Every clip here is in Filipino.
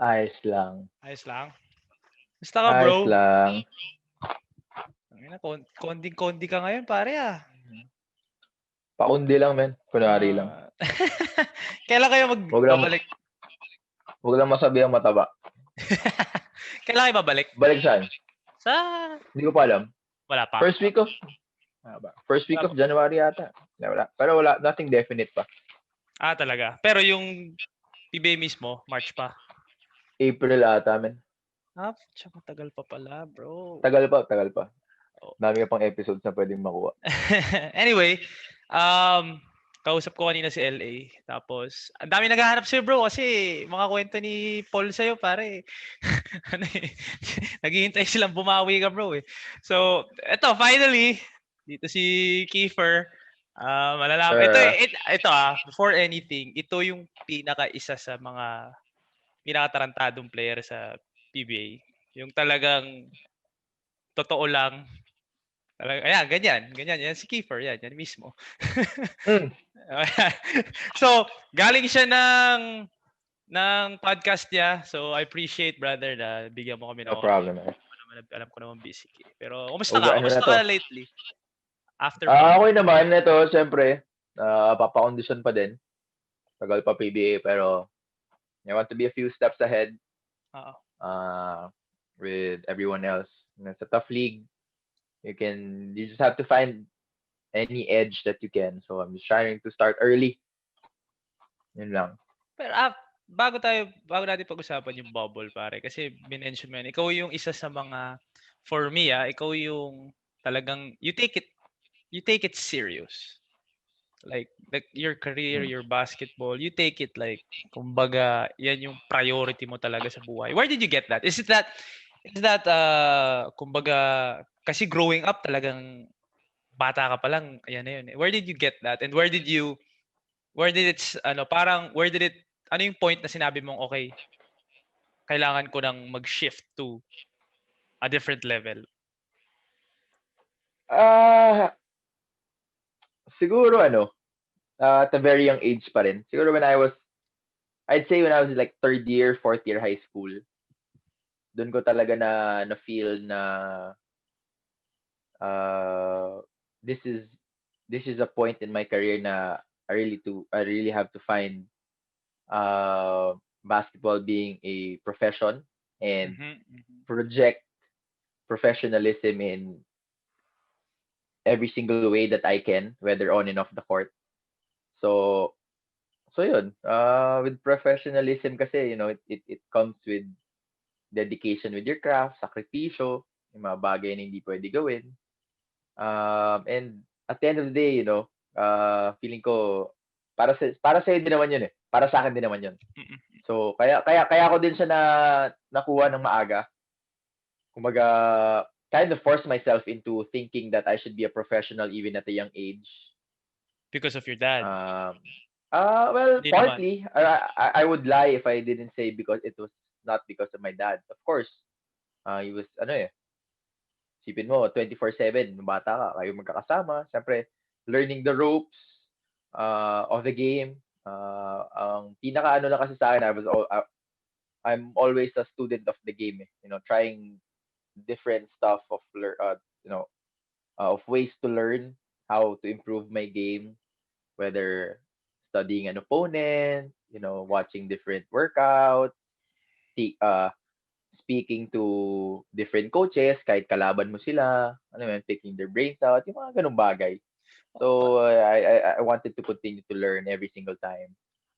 Ayos lang. Ayos lang. Basta ka, Ayos bro. lang. Konding-kondi ka ngayon, pare ah. Paundi lang, men. Kunwari lang. Ah. Kailan kayo Huwag lang, magbabalik? huwag lang masabi ang mataba. Kailan kayo babalik? Balik saan? Sa... Hindi ko pa alam. Wala pa. First week of, first week Wala of pa. January yata. Wala. Pero wala, nothing definite pa. Talaga. Pero yung PBA mismo, March pa. April ata, men. Tsaka tagal pa pala, bro. Tagal pa, tagal pa. Oh. Dami ka pang episodes na pwedeng makuha. Anyway, kausap ko kanina si LA. Tapos, ang dami naghahanap sa'yo, bro. Kasi mga kwento ni Paul sa'yo, pare. Ano eh, naghihintay silang bumawi ka, bro eh. So, eto, finally, dito si Kiefer. Malalaman. Ito before anything, ito yung pinaka-isa sa mga pinakatarantadong player sa PBA. Yung talagang totoo lang. Talagang, ayan, ganyan. Yan si Kiefer, yan mismo. So, galing siya ng podcast niya. So, I appreciate, brother, na bigyan mo kami ng No problem, man. alam ko naman busy ka. Pero, kumusta Huwag, ka? ano na Kumusta to? ka lately? After pod. Okay naman. Ito, syempre, papakondisyon pa din. Tagal pa PBA, pero I want to be a few steps ahead Oo. with everyone else. It's a tough league. You just have to find any edge that you can. So I'm just trying to start early. Yun lang. Pero bago natin pag-usapan yung bubble, pare, kasi minention mo yan, ikaw yung isa sa mga, for me, ikaw yung talagang, you take it serious. Like your career, your basketball, you take it like, kumbaga, yan yung priority mo talaga sa buhay. Where did you get that? Is that, kumbaga, kasi growing up talagang, bata ka pa lang, yan na yun. Where did you get that? And where did it, ano yung point na sinabi mong, okay, kailangan ko nang mag-shift to a different level? Siguro at a very young age pa rin. Siguro I'd say when I was like third year, fourth year high school, doon ko talaga na feel na this is a point in my career na I really have to find basketball being a profession and project professionalism in every single way that I can, whether on and off the court. So yun. With professionalism kasi, it comes with dedication with your craft, sakripisyo, yung mga bagay na hindi pwede gawin. And at the end of the day, feeling ko para sa din naman yun eh. Para sa akin din naman yun. So kaya ako din siya nakuha ng maaga. Kumbaga, kind of force myself into thinking that I should be a professional even at a young age. Because of your dad? Well, Hindi partly. I would lie if I didn't say because it was not because of my dad. Of course, he was, sipin mo, 24/7, nung bata ka, kayo magkakasama. Siyempre, learning the ropes of the game. Ang pinaka-ano lang kasi sa akin, I'm always a student of the game. Trying different stuff of ways to learn how to improve my game, whether studying an opponent, watching different workouts, speaking to different coaches, kahit kalaban mo sila, taking their brains out, yung mga ganung bagay. So, I wanted to continue to learn every single time.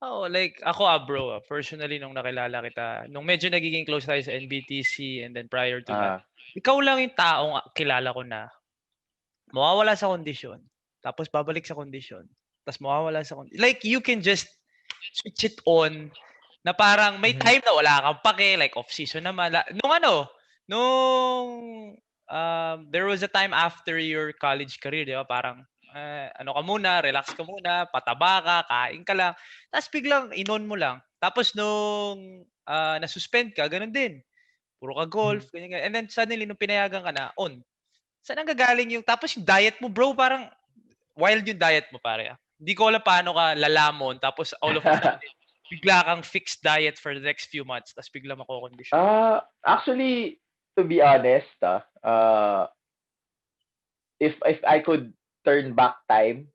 Like ako bro, personally nung nakilala kita, nung medyo nagiging close tayo sa NBTC and then prior to that, ikaw lang yung taong kilala ko na mawawala sa kondisyon, tapos babalik sa kondisyon, tapos mawawala sa kondisyon. Like you can just switch it on na parang may time na wala kang pake, like off-season naman. Nung there was a time after your college career, di ba? Parang ka muna, relax ka muna, pataba ka, kain ka lang. Tapos biglang inon mo lang. Tapos nung na-suspend ka, ganun din. Puro ka golf, ganyan. And then suddenly, nung pinayagan ka na, on. Saan ang gagaling yung, tapos yung diet mo, bro, parang wild yung diet mo, pare. Hindi ko alam paano ka lalamon, tapos all of a sudden, bigla kang fixed diet for the next few months tapos bigla mako-condition? Actually, to be honest, if I could turn back time,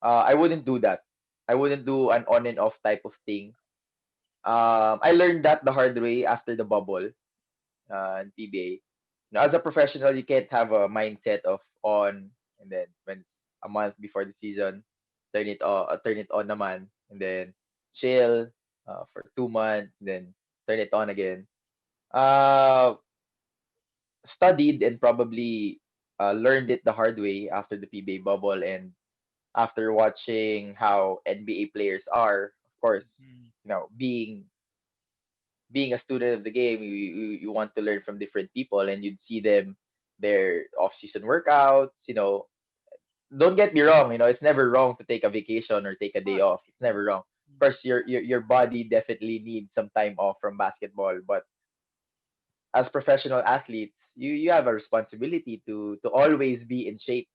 I wouldn't do that. I wouldn't do an on and off type of thing. I learned that the hard way after the bubble in PBA. Now, as a professional, you can't have a mindset of on and then when a month before the season, turn it on naman, and then chill for 2 months, then turn it on again. Uh, Studied and probably learned it the hard way after the PBA bubble and after watching how NBA players are. Of course, being a student of the game, you want to learn from different people, and you'd see them their off-season workouts. Don't get me wrong. It's never wrong to take a vacation or take a day off. It's never wrong. Of course, your body definitely needs some time off from basketball, but as professional athletes, you have a responsibility to always be in shape.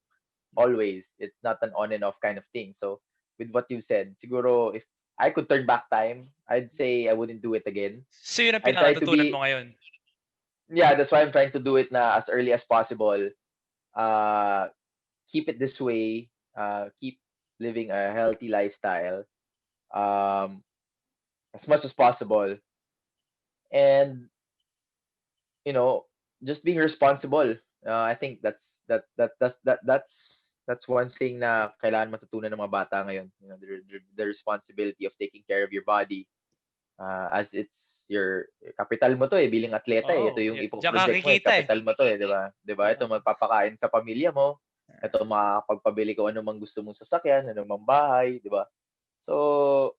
Always, it's not an on and off kind of thing. So with what you said, siguro if I could turn back time, I'd say I wouldn't do it again. So yun ang I'd try to pinaka-natutunan be mo ngayon? Yeah, that's why I'm trying to do it na as early as possible. Uh, Keep it this way. Keep living a healthy lifestyle um, as much as possible, and you know, just being responsible. I think that's one thing na kailangan matutunan ng mga bata ngayon. The responsibility of taking care of your body, as it's your capital mo to bilang atleta Ito yung Diyan ipo-project mo kikita capital mo to 'di ba? 'Di ba? Ito magpapakain sa pamilya mo. Ito makakapagpabili ko ano mang gusto mong sasakyan, ano mang bahay, 'di ba? So,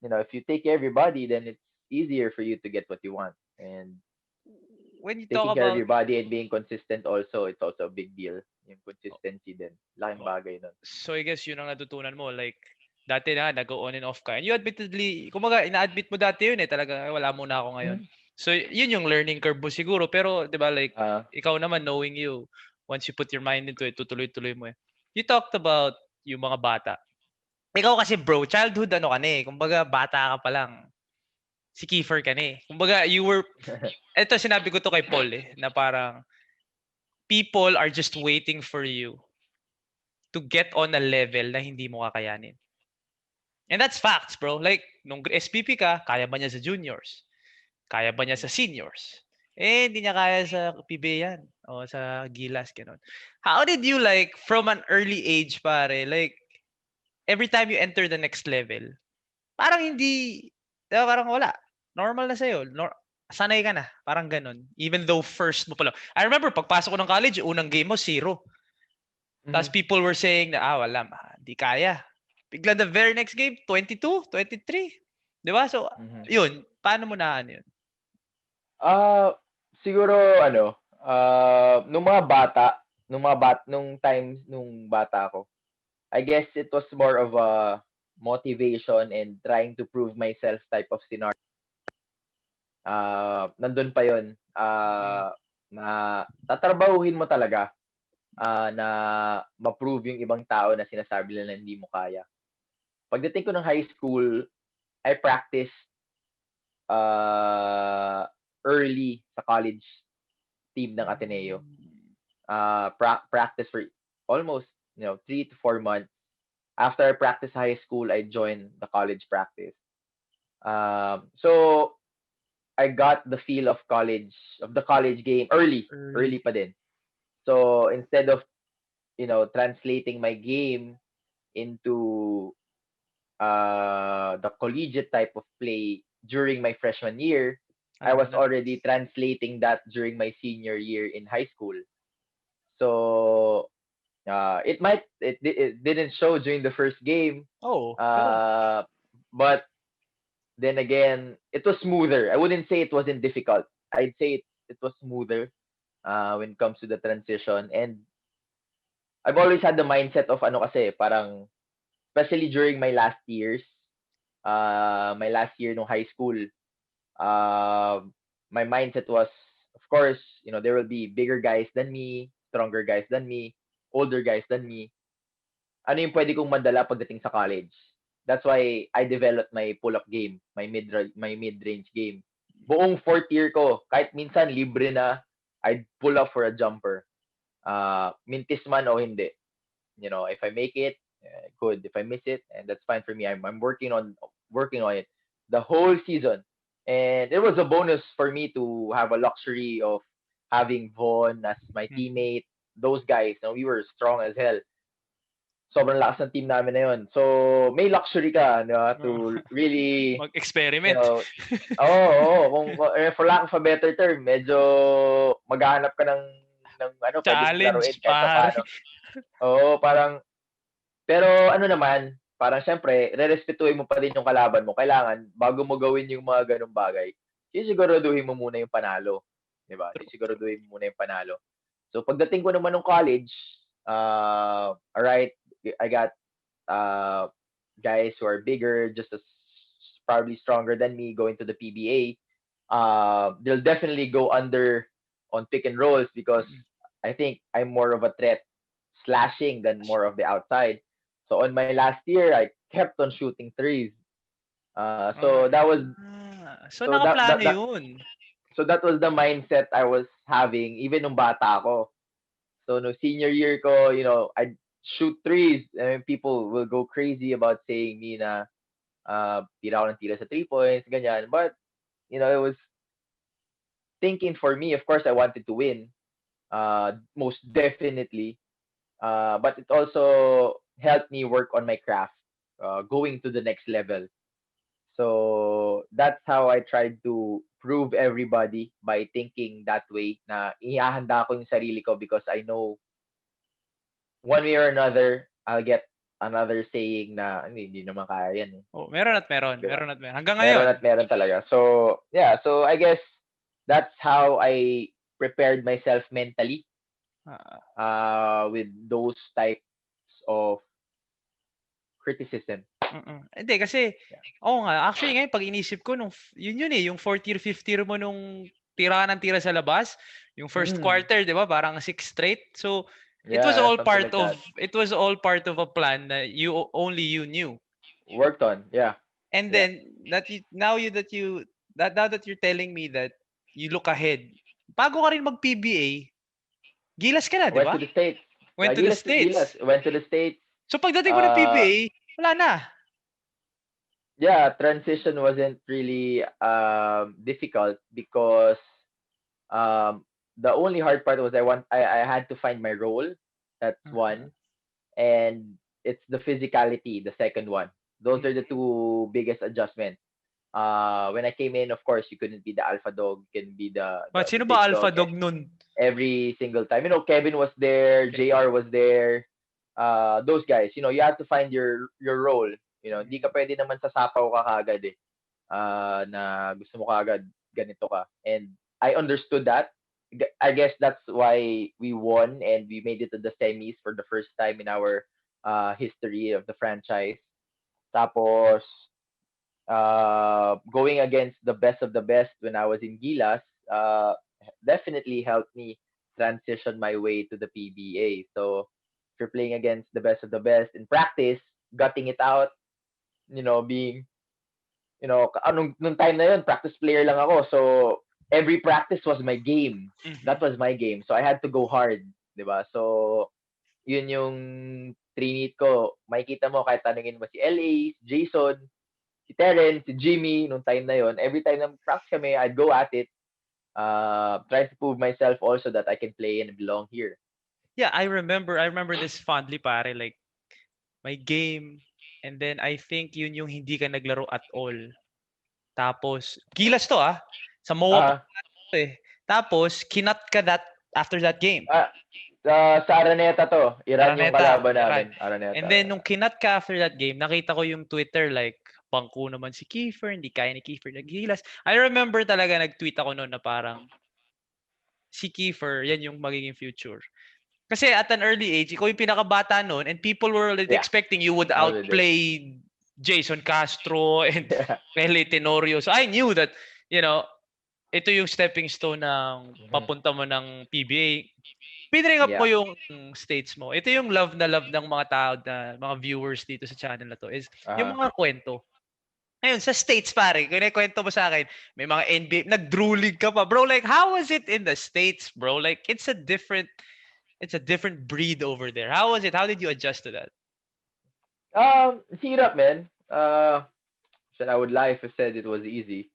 if you take care of your body, then it's easier for you to get what you want. And when you talk taking care of about your body and being consistent also, it's also a big deal. Yung consistency din. Laking bagay nun. So I guess yun ang natutunan mo. Like, dati na, nag-on and off ka. And you admittedly, kumaga, ina-admit mo dati yun talaga, wala muna ako ngayon. So, yun yung learning curve mo siguro. Pero, di ba, like, ikaw naman, knowing you, once you put your mind into it, tutuloy-tuloy mo You talked about yung mga bata. Ikaw kasi, bro, childhood ano ka na Kumbaga, bata ka pa lang. Si Kiefer ka na Kumbaga, you were, ito sinabi ko to kay Paul na parang, people are just waiting for you to get on a level na hindi mo kakayanin. And that's facts, bro. Like, nung SPP ka, kaya ba niya sa juniors? Kaya ba niya sa seniors? Hindi niya kaya sa PBA yan. O sa Gilas, gano'n. How did you like, from an early age, pare, like, every time you enter the next level, parang hindi, parang wala. Normal na sa'yo. Sanay ka na. Parang ganun. Even though first mo pala. I remember, pagpasok ko ng college, unang game mo, 0. Tapos people were saying na, wala, di kaya. Bigla the very next game, 22, 23. Di ba? So, yun. Paano mo na yun? Siguro, nung mga bata, nung time, nung bata ako, I guess it was more of a motivation and trying to prove myself type of scenario. Nandun pa yun. Na tatrabahuhin mo talaga na ma-prove yung ibang tao na sinasabi nila na hindi mo kaya. Pagdating ko ng high school, I practiced early sa college team ng Ateneo. Practice for almost 3 to 4 months. After I practiced high school, I joined the college practice. So I got the feel of the college game early pa din. So instead of translating my game into the collegiate type of play during my freshman year, I was already translating that during my senior year in high school. So it didn't show during the first game. But then again, it was smoother. I wouldn't say it wasn't difficult. I'd say it was smoother when it comes to the transition. And I've always had the mindset of parang, especially during my last years, my last year no high school, my mindset was, of course, there will be bigger guys than me, stronger guys than me, older guys than me. Ano yung pwede kong madala pagdating sa college? That's why I developed my pull-up game, my mid-range game. Buong fourth year ko, kahit minsan libre na, I'd pull up for a jumper. Mintis man o hindi. If I make it, good. If I miss it, and that's fine for me. I'm working on it the whole season, and it was a bonus for me to have a luxury of having Vaughn as my teammate. Those guys, we were strong as hell. Sobrang lakas ng team namin na yun. So, may luxury ka, to really mag-experiment. For lack of a better term, medyo maghahanap ka ng pwedeng laruin kahit paano. Parang, pero naman, parang syempre, re-respetuhin mo pa din yung kalaban mo. Kailangan, bago mo gawin yung mga ganung bagay, sisiguraduhin mo muna yung panalo. Diba? Sisiguraduhin mo muna yung panalo. So, pagdating ko naman ng college, alright, I got guys who are bigger, just as probably stronger than me going to the PBA. They'll definitely go under on pick and rolls because I think I'm more of a threat slashing than more of the outside. So on my last year, I kept on shooting threes. So that was so nakaplano yun. So that was the mindset I was having even nung bata ako. So no senior year ko, I'd shoot threes and people will go crazy about saying me na tira ako ng tira sa 3 points, ganyan. But it was thinking for me, of course I wanted to win. Most definitely. But it also helped me work on my craft, going to the next level. So that's how I tried to prove everybody by thinking that way na ihahanda ko yung sarili ko because I know one way or another, I'll get another saying na hindi naman kaya yan. Meron at meron. Diba? Meron at meron. Hanggang ngayon. Meron at meron talaga. So, yeah. So, I guess that's how I prepared myself mentally with those types of criticism. Hindi, kasi, nga, actually ngayon, pag inisip ko, yun yung fourth year, fifth year mo nung tira ng tira sa labas, yung first quarter, di ba, parang 6 straight. So, it was all part of a plan that only you knew. Worked on, yeah. And then, now that you're telling me that you look ahead, bago ka rin mag-PBA, Gilas ka na, di ba? Went to the States. Went to the States. Went to the States. So, pagdating mo ng PBA, wala na. Yeah, transition wasn't really difficult because the only hard part was I had to find my role. That's one. And it's the physicality, the second one. Those are the two biggest adjustments. When I came in, of course, you couldn't be the alpha dog. You can be the But sino ba alpha dog nun? Every single time. Kevin was there, JR was there. Those guys, you had to find your role. Hindi ka pwede naman sasapaw ka kagad na gusto mo kagad ganito ka. And I understood that. I guess that's why we won and we made it to the semis for the first time in our history of the franchise. Tapos, going against the best of the best when I was in Gilas definitely helped me transition my way to the PBA. So, if you're playing against the best of the best in practice, gutting it out, being, nung time na yun, practice player lang ako. So, every practice was my game. That was my game. So, I had to go hard. Diba? So, yun yung trinit ko. Makikita mo kahit tanungin mo si LA, si Jason, si Terence, si Jimmy, nung time na yun. Every time na practice kami, I'd go at it. Trying to prove myself also that I can play and belong here. Yeah, I remember this fondly, pare. Like, my game, and then I think yun yung hindi ka naglaro at all. Tapos, Gilas to sa MOA Tapos, kinat ka after that game. Sa Araneta to. Iran yung kalaban namin. Araneta. And then, nung kinat ka after that game, nakita ko yung Twitter like, bangko naman si Kiefer, hindi kaya ni Kiefer nag-Gilas. I remember talaga nag-tweet ako noon na parang, si Kiefer, yan yung magiging future. Kasi at an early age, ikaw yung pinakabata noon and people were already expecting you would outplay Jason Castro and Pele Tenorio. So I knew that, ito yung stepping stone ng papunta mo ng PBA. Pinring up mo yung states mo. Ito yung love ng mga tao, na mga viewers dito sa channel na to, is yung mga kwento. Ngayon, sa States, pare, kinikwento mo sa akin, may mga NBA, nag-Drew League ka pa. Bro, like, how was it in the States, bro? Like, it's a different breed over there. How was it? How did you adjust to that? Hirap, man. Said I would lie if I said it was easy.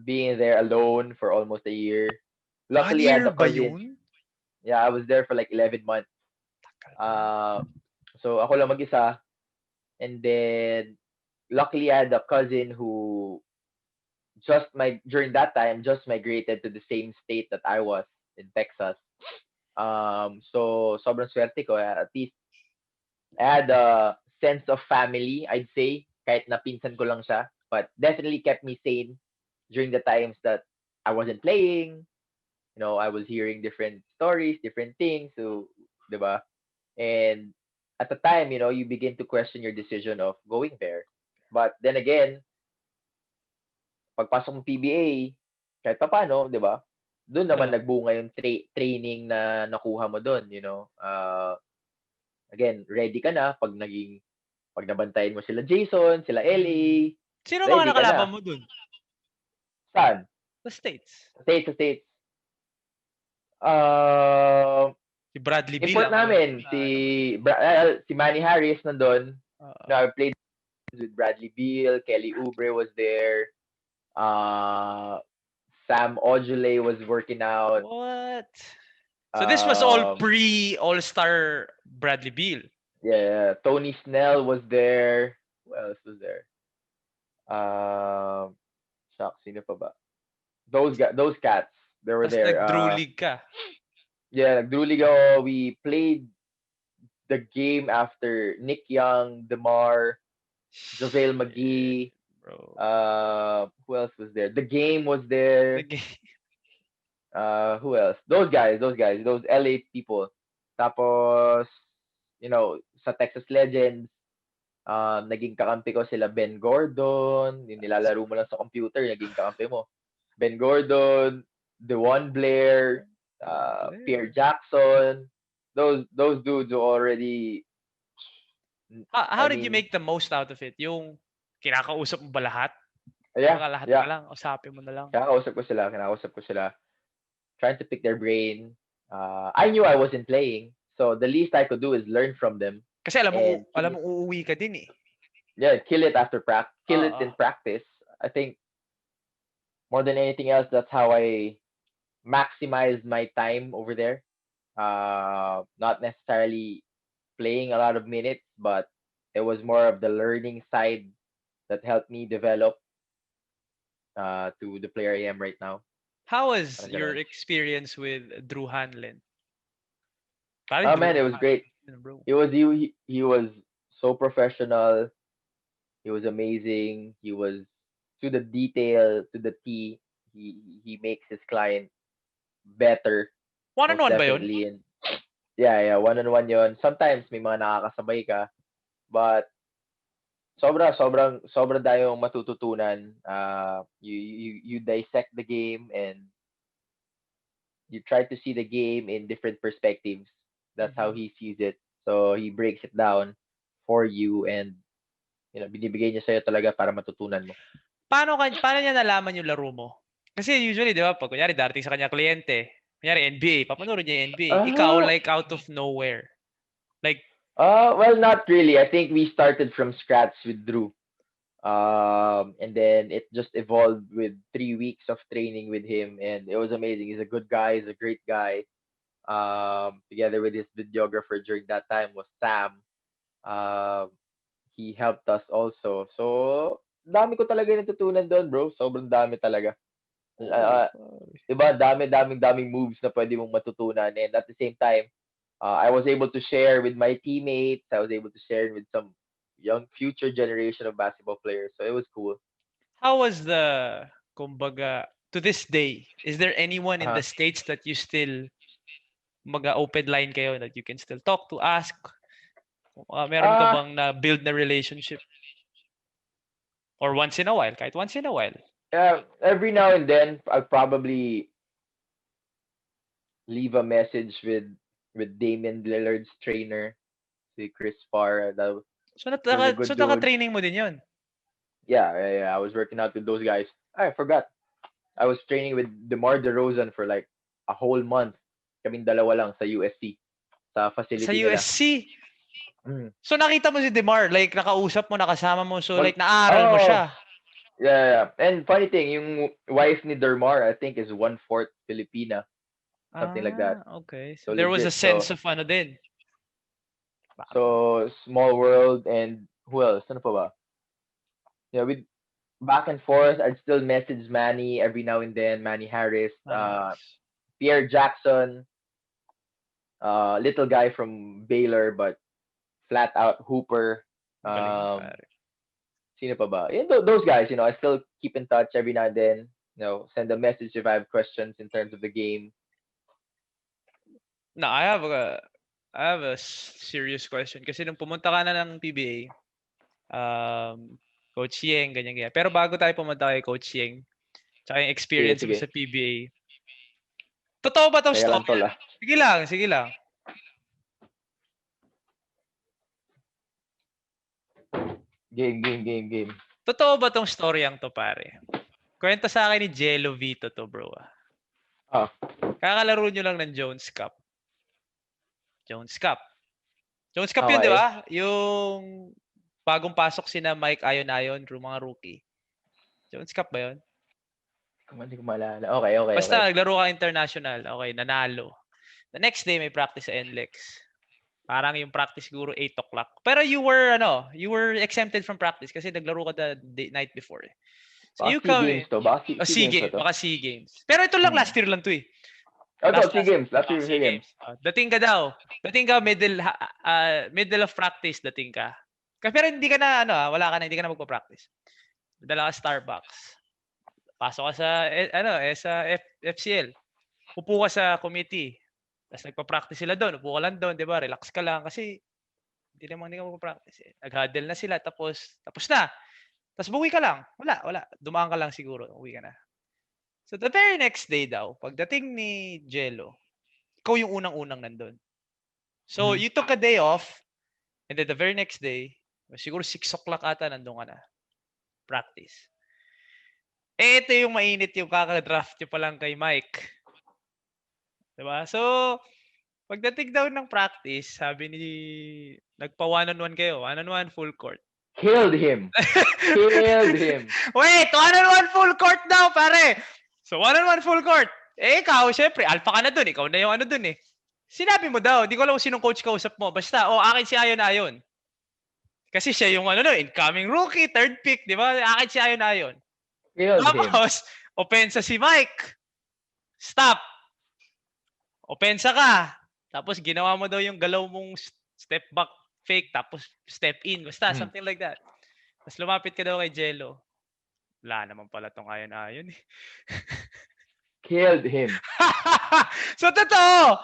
Being there alone for almost a year. Luckily, I had a ba cousin. yun? Yeah, I was there for like 11 months. So ako lang mag-isa. And then, luckily, I had a cousin who during that time, just migrated to the same state that I was in Texas. So, sobrang swerte ko. At least, I had a sense of family, I'd say, kahit na pinsan ko lang siya. But definitely kept me sane during the times that I wasn't playing. I was hearing different stories, different things. So, diba? And at the time, you begin to question your decision of going there. But then again, pagpasok ng PBA, kahit pa paano, di ba? Doon naman nagbunga yung training na nakuha mo doon, again, ready ka na pag nabantayan mo sila Jason, sila LA. Sino mga nakalaban mo doon? Saan? Sa States. States. Si Bradley Beal. Import namin. Si Manny Harris nandun. I played with Bradley Beal. Kelly Oubre was there. Sam Ojale was working out. What? So this was all pre-All-Star Bradley Beal. Yeah. Tony Snell was there. Who else was there? Shucks, sino pa ba? Those cats, they were there. Nag-Drew League ka. Yeah, nag-Drew League ako. We played the game after Nick Young, DeMar, JaVale McGee. Who else was there? The Game was there. Who else? Those guys, those LA people. Tapos, sa Texas Legends, naging kakampi ko sila Ben Gordon, yung nilalaro mo lang sa computer, naging kakampi mo. Ben Gordon, DeJuan Blair, Pierre Jackson, those dudes who already. How did you make the most out of it? Yung kinakausap mo ba lahat? Yeah. Lahat na lang, usapin mo na lang. Kinakausap ko sila. Trying to pick their brain. I knew I wasn't playing, so the least I could do is learn from them. Kasi alam mo uuwi ka din eh. Yeah, kill it after practice. Kill it in practice. I think more than anything else, that's how I maximized my time over there. Not necessarily playing a lot of minutes, but it was more of the learning side that helped me develop to the player I am right now. How was your experience with Drew Hanlen? Man, it was great. He was so professional. He was amazing. He was to the detail, to the T. He makes his client better. One-on-one ba yun? Yeah, one-on-one yun. Sometimes may mga nakakasabay ka, but sobra tayong matututunan. You dissect the game and you try to see the game in different perspectives. That's how he sees it. So he breaks it down for you and binibigay niya sa'yo talaga para matutunan mo. Paano niya nalaman yung laro mo? Kasi usually, di ba, pag kunyari darating sa kanya kliyente, kunyari NBA, papanoorin niya yung NBA. Ikaw, like, out of nowhere. Like, well, not really. I think we started from scratch with Drew. And then it just evolved with 3 weeks of training with him, and it was amazing. He's a good guy. He's a great guy. Together with his videographer during that time was Sam. He helped us also. So, dami ko talaga natutunan doon, bro. Sobrang dami talaga. Diba, daming moves na pwede mong matutunan. And at the same time, I was able to share with my teammates. I was able to share with some young future generation of basketball players. So it was cool. How was kumbaga, to this day, is there anyone in the States that you still mag-open line kayo that you can still talk to, ask? Meron ka bang na-build na relationship? Or once in a while, kahit once in a while? Every now and then, I'll probably leave a message with Damian Lillard's trainer, si Chris Farr. That was really So good dude. naka-training mo din yun? Yeah. I was working out with those guys. I forgot. I was training with DeMar DeRozan for like a whole month. Kaming dalawa lang sa USC, sa Sa facility nila. USC? Mm. So nakita mo si DeMar, like nakausap mo, nakasama mo, so Mag, like naaral mo oh, siya. yeah. And funny thing, yung wife ni DeMar, I think, is 1/4 Filipina. Something like that. Okay. So So there was a legit. sense of ano din. So small world, and who else? Ano pa ba? Yeah, with back and forth, I'd still message Manny every now and then. Manny Harris, Nice. Pierre Jackson, little guy from Baylor, but flat out hooper. Galing, Um, pare. Sino pa ba? Those guys, I still keep in touch every now and then. Send a message if I have questions in terms of the game. No, I have a serious question kasi nung pumunta ka na ng PBA, Coach Yeng, ganyan. Pero bago tayo pumunta kay Coach Yeng, tsaka yung Sige, experience mo sige. sa PBA, totoo ba tong Teka lang, story? tol, ah. Sige lang. Game. Totoo ba tong story ang to, pare? Kwento sa akin ni Jello Vito to, bro. Ah, Kakalaro nyo lang ng Jones Cup. Jones Cup. Jones Cup yun, di okay. ba? Yung bagong pasok sina Mike Ayon, mga rookie. Jones Cup ba yun? Hindi ko maalala. Okay. Basta naglaro ka international. Okay, nanalo. The next day, may practice sa NLEX. Parang yung practice siguro 8 o'clock. Pero you were exempted from practice kasi naglaro ka the night before. So Baka you SEA come Games in. to. Baka SEA SEA Games ba Games. to? Baka SEA Games. Pero ito lang, last year lang to eh. Ito, SEA Games. Last year, SEA SEA Games. Games. Dating ka daw. Dating ka middle of practice dating ka. Pero hindi ka na hindi ka na magpa-practice. Dala ka Starbucks. Pasok ka sa FCL. Upo ka sa committee. Tapos nagpa-practice sila doon. Upo ka lang doon, 'di ba? Relax ka lang kasi hindi ka magpa-practice eh. Nag-huddle na sila tapos na. Tapos buwi ka lang. Wala. Dumaan ka lang siguro. Uwi ka na. So the very next day daw, pagdating ni Jello, ikaw yung unang-unang nandun. So you took a day off, and then the very next day, siguro 6 o'clock ata nandun ka na. Practice. Ito yung mainit yung kaka-draft nyo pa lang kay Mike. Diba? So, pagdating daw ng practice, sabi ni, nagpa one-on-one kayo. One-on-one, full court. Killed him. Wait, one-on-one full court daw, pare. So, one-on-one full court. Ikaw, syempre, alpha ka na dun. Ikaw na yung dun eh. Sinabi mo daw, di ko alam kung sinong coach kausap mo. Basta, akin si Ayon. Kasi siya yung incoming rookie, third pick, di ba? Akin si Ayon. Tapos, opensa si Mike. Stop. Opensa ka. Tapos, ginawa mo daw yung galaw mong step back fake, tapos step in. Basta, something like that. Tapos, lumapit ka daw kay Jello. Wala naman pala tong Ayon eh. Killed him. So, totoo.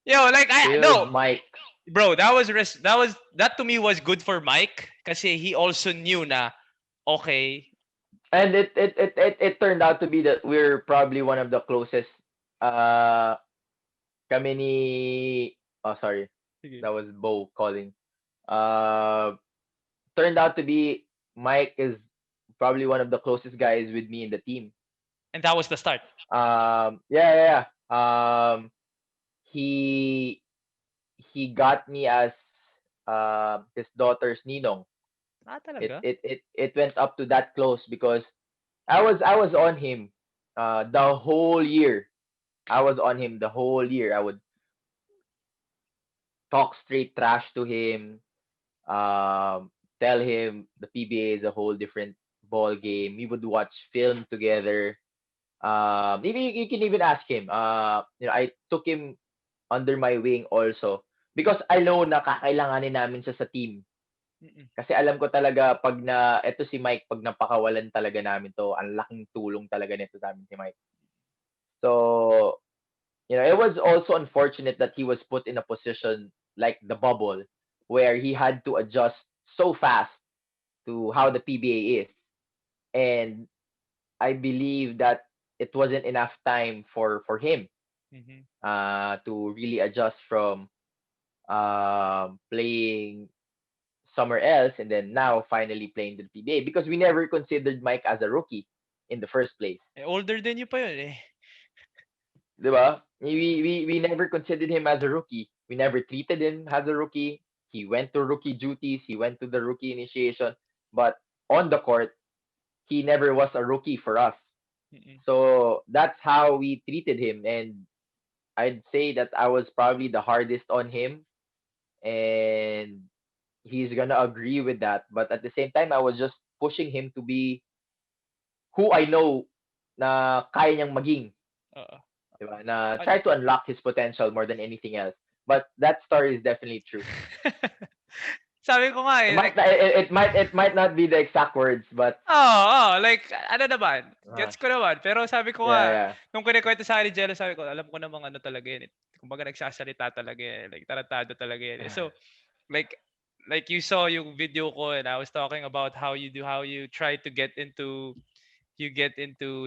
Yo, like, Killed Mike. Bro, that to me was good for Mike kasi he also knew na okay. And it turned out to be that we're probably one of the closest kami ni sorry. That was Bo calling. Turned out to be Mike is probably one of the closest guys with me in the team. And that was the start. Yeah. He got me as his daughter's ninong. Talaga? It went up to that close because I was on him the whole year. I was on him the whole year. I would talk straight trash to him, tell him the PBA is a whole different ball game. We would watch film together. Even you can even ask him. I took him under my wing also because I know na kakailanganin namin siya sa team. Kasi alam ko talaga pag eto si Mike, pag napakawalan talaga namin to, ang laking tulong talaga nito sa amin si Mike. So, it was also unfortunate that he was put in a position like the bubble where he had to adjust so fast to how the PBA is. And I believe that it wasn't enough time for him Mm-hmm. to really adjust from playing somewhere else and then now finally playing the PBA because we never considered Mike as a rookie in the first place. Older than you pa yun eh. Diba? We never considered him as a rookie. We never treated him as a rookie. He went to rookie duties. He went to the rookie initiation. But on the court, he never was a rookie for us. Mm-mm. So that's how we treated him. And I'd say that I was probably the hardest on him. And he's gonna agree with that. But at the same time, I was just pushing him to be who I know na kaya niyang maging. Oo. Diba? Na An- try to unlock his potential more than anything else. But that story is definitely true. Sabi ko nga It eh, might like, not, it might not be the exact words, but like, ano naman, uh, gets ko naman. Pero sabi ko yeah, nga, yeah. nung kinikwento sa akin ni Jello, sabi ko, alam ko namang ano talaga yun. Kumbaga nagsasalita talaga yan. Like, tarantado talaga yan. So, like, you saw yung video ko and I was talking about how you try to get into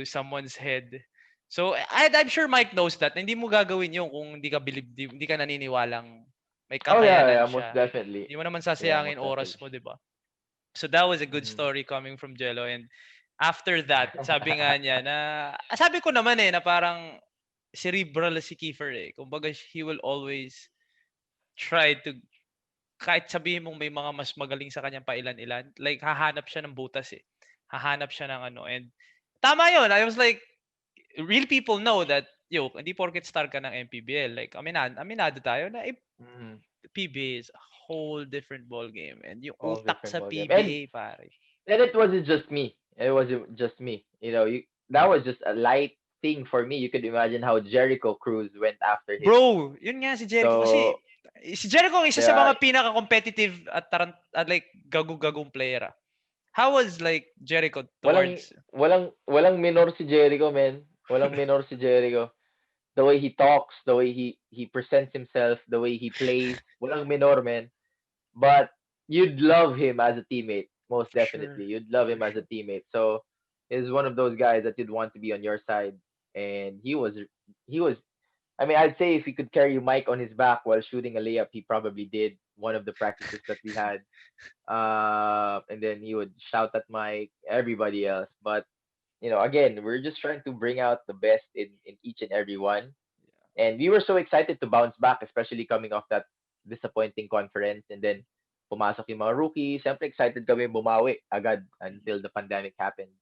someone's head. So, I'm sure Mike knows that. Hindi mo gagawin yun kung hindi ka naniniwalang may Oh yeah, kakayanan yeah, most siya. definitely. Hindi mo naman Yeah, sasayangin most oras definitely. mo, di ba? So that was a good Mhm. story coming from Jello. And after that, sabi nga niya na, sabi ko naman eh, na parang cerebral si Kiefer eh. Kumbaga, he will always try to, kahit sabihin mong may mga mas magaling sa kanyang pailan-ilan, like hahanap siya ng butas eh. Hahanap siya ng ano. And tama yun. I was like, real people know that, hindi porket star ka ng MPBL. Like, aminado tayo na Mhm. PBA is a whole different ball game. And yung All utak different sa ballgame. And PBA, pare. it wasn't just me. It wasn't just me. That was just a light thing for me. You could imagine how Jericho Cruz went after him. Bro, yun nga si Jericho kasi So, si Jericho ang isa sa yeah, mga pinaka-competitive at like gago-gagong player. How was like Jericho walang towards walang minor si Jericho, man. Walang minor si Jericho. The way he talks, the way he presents himself, the way he plays, walang minor, man. But you'd love him as a teammate, most for sure, definitely. You'd love for him as a sure. teammate. So he's one of those guys that you'd want to be on your side. And he was. I mean, I'd say if he could carry Mike on his back while shooting a layup, he probably did one of the practices that we had. And then he would shout at Mike, everybody else. But again, we're just trying to bring out the best in each and every one. And we were so excited to bounce back, especially coming off that disappointing conference. And then, pumasok yung mga rookies. Siyempre, excited kami bumawi agad until the pandemic happened.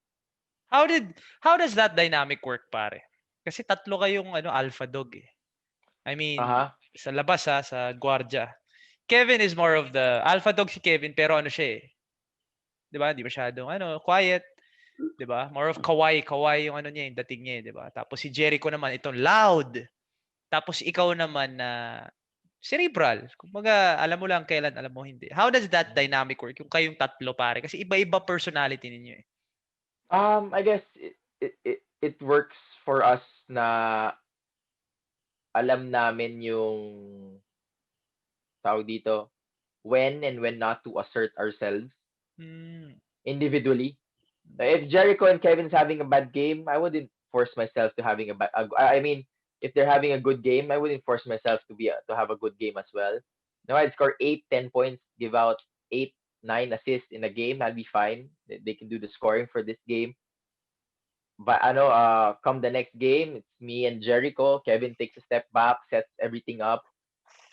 How does that dynamic work, pare? Kasi tatlo kayong alpha dog eh. I mean, Uh-huh. sa labas sa guardia. Kevin is more of the alpha dog si Kevin pero ano siya eh. 'Di ba? Hindi masyadong quiet. 'Di ba? More of kawaii yung niya, yung dating niya, 'di ba? Tapos si Jericho naman ito loud. Tapos ikaw naman na cerebral. Kumbaga, alam mo lang kailan, alam mo hindi. How does that dynamic work? Yung kayong tatlo pare kasi iba-iba personality ninyo eh. I guess it works for us na alam namin yung tawag dito, when and when not to assert ourselves Hmm. individually. If Jericho and Kevin's having a bad game, I wouldn't force myself to having a bad. I mean, if they're having a good game, I wouldn't force myself to have a good game as well. No, I'd score 8, 10 points, give out 8, 9 assists in a game. I'd be fine. They can do the scoring for this game. But come the next game, it's me and Jericho. Kevin takes a step back, sets everything up.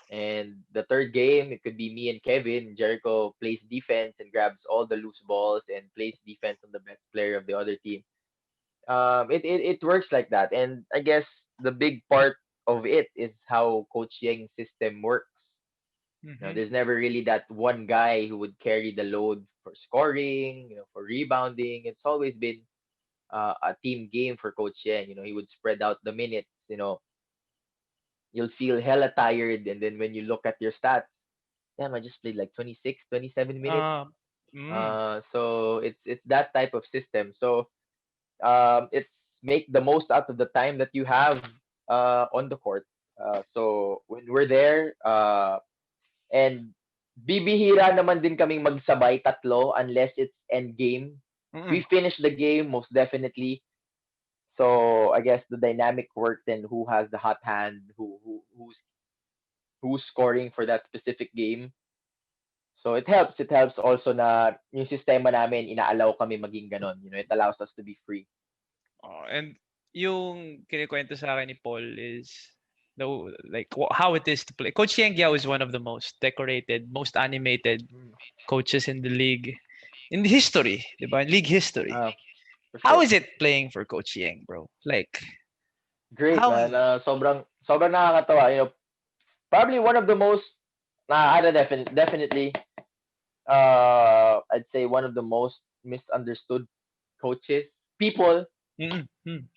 And the third game, it could be me and Kevin. Jericho plays defense and grabs all the loose balls and plays defense on the best player of the other team. It works like that. And I guess the big part of it is how Coach Yang's system works. Mhm. There's never really that one guy who would carry the load for scoring, for rebounding. It's always been a team game for Coach Yang. He would spread out the minutes. You'll feel hella tired, and then when you look at your stats, damn, I just played like 26, 27 minutes. Um, mm, So it's that type of system. So it's make the most out of the time that you have on the court. So when we're there, and bibihira naman din kaming magsabay tatlo unless it's end game. mm. We finish the game most definitely. So I guess the dynamic works in who has the hot hand, who's scoring for that specific game. So it helps. It helps also na yung sistema namin inaalaw kami maging ganon. It allows us to be free. And yung kinikwento sa akin ni Paul is like how it is to play. Coach Yang Yao is one of the most decorated, most animated coaches in the league, in the history, diba? In league history. For How sure. is it playing for Coach Yang, bro? Like, Great, how? man. Sobrang nakakatawa. Probably one of the most, definitely, I'd say one of the most misunderstood coaches, people in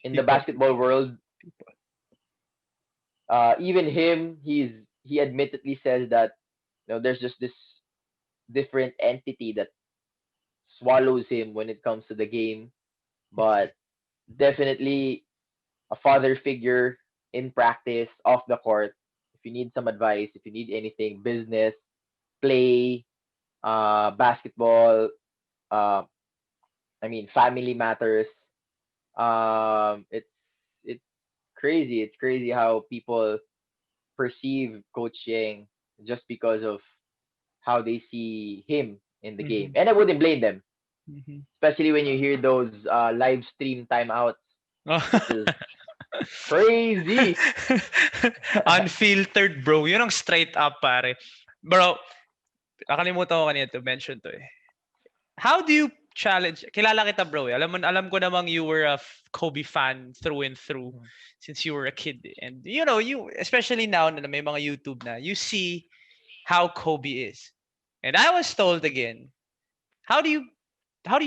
the basketball world. Even him, he admittedly says that there's just this different entity that swallows him when it comes to the game, but definitely a father figure in practice, off the court. If you need some advice, if you need anything, business, play, basketball, uh, family matters. It's crazy. It's crazy how people perceive coaching just because of how they see him in the game, and I wouldn't blame them, especially when you hear those live stream timeouts, which is crazy. Unfiltered, bro. Yun ang straight up, pare. Bro, nakalimutan ko kanina to mention to eh. How do you challenge? Kilala kita, bro. Alam ko namang you were a Kobe fan through and through since you were a kid. And you especially now na may mga YouTube na, you see how Kobe is. And I was told again, how do you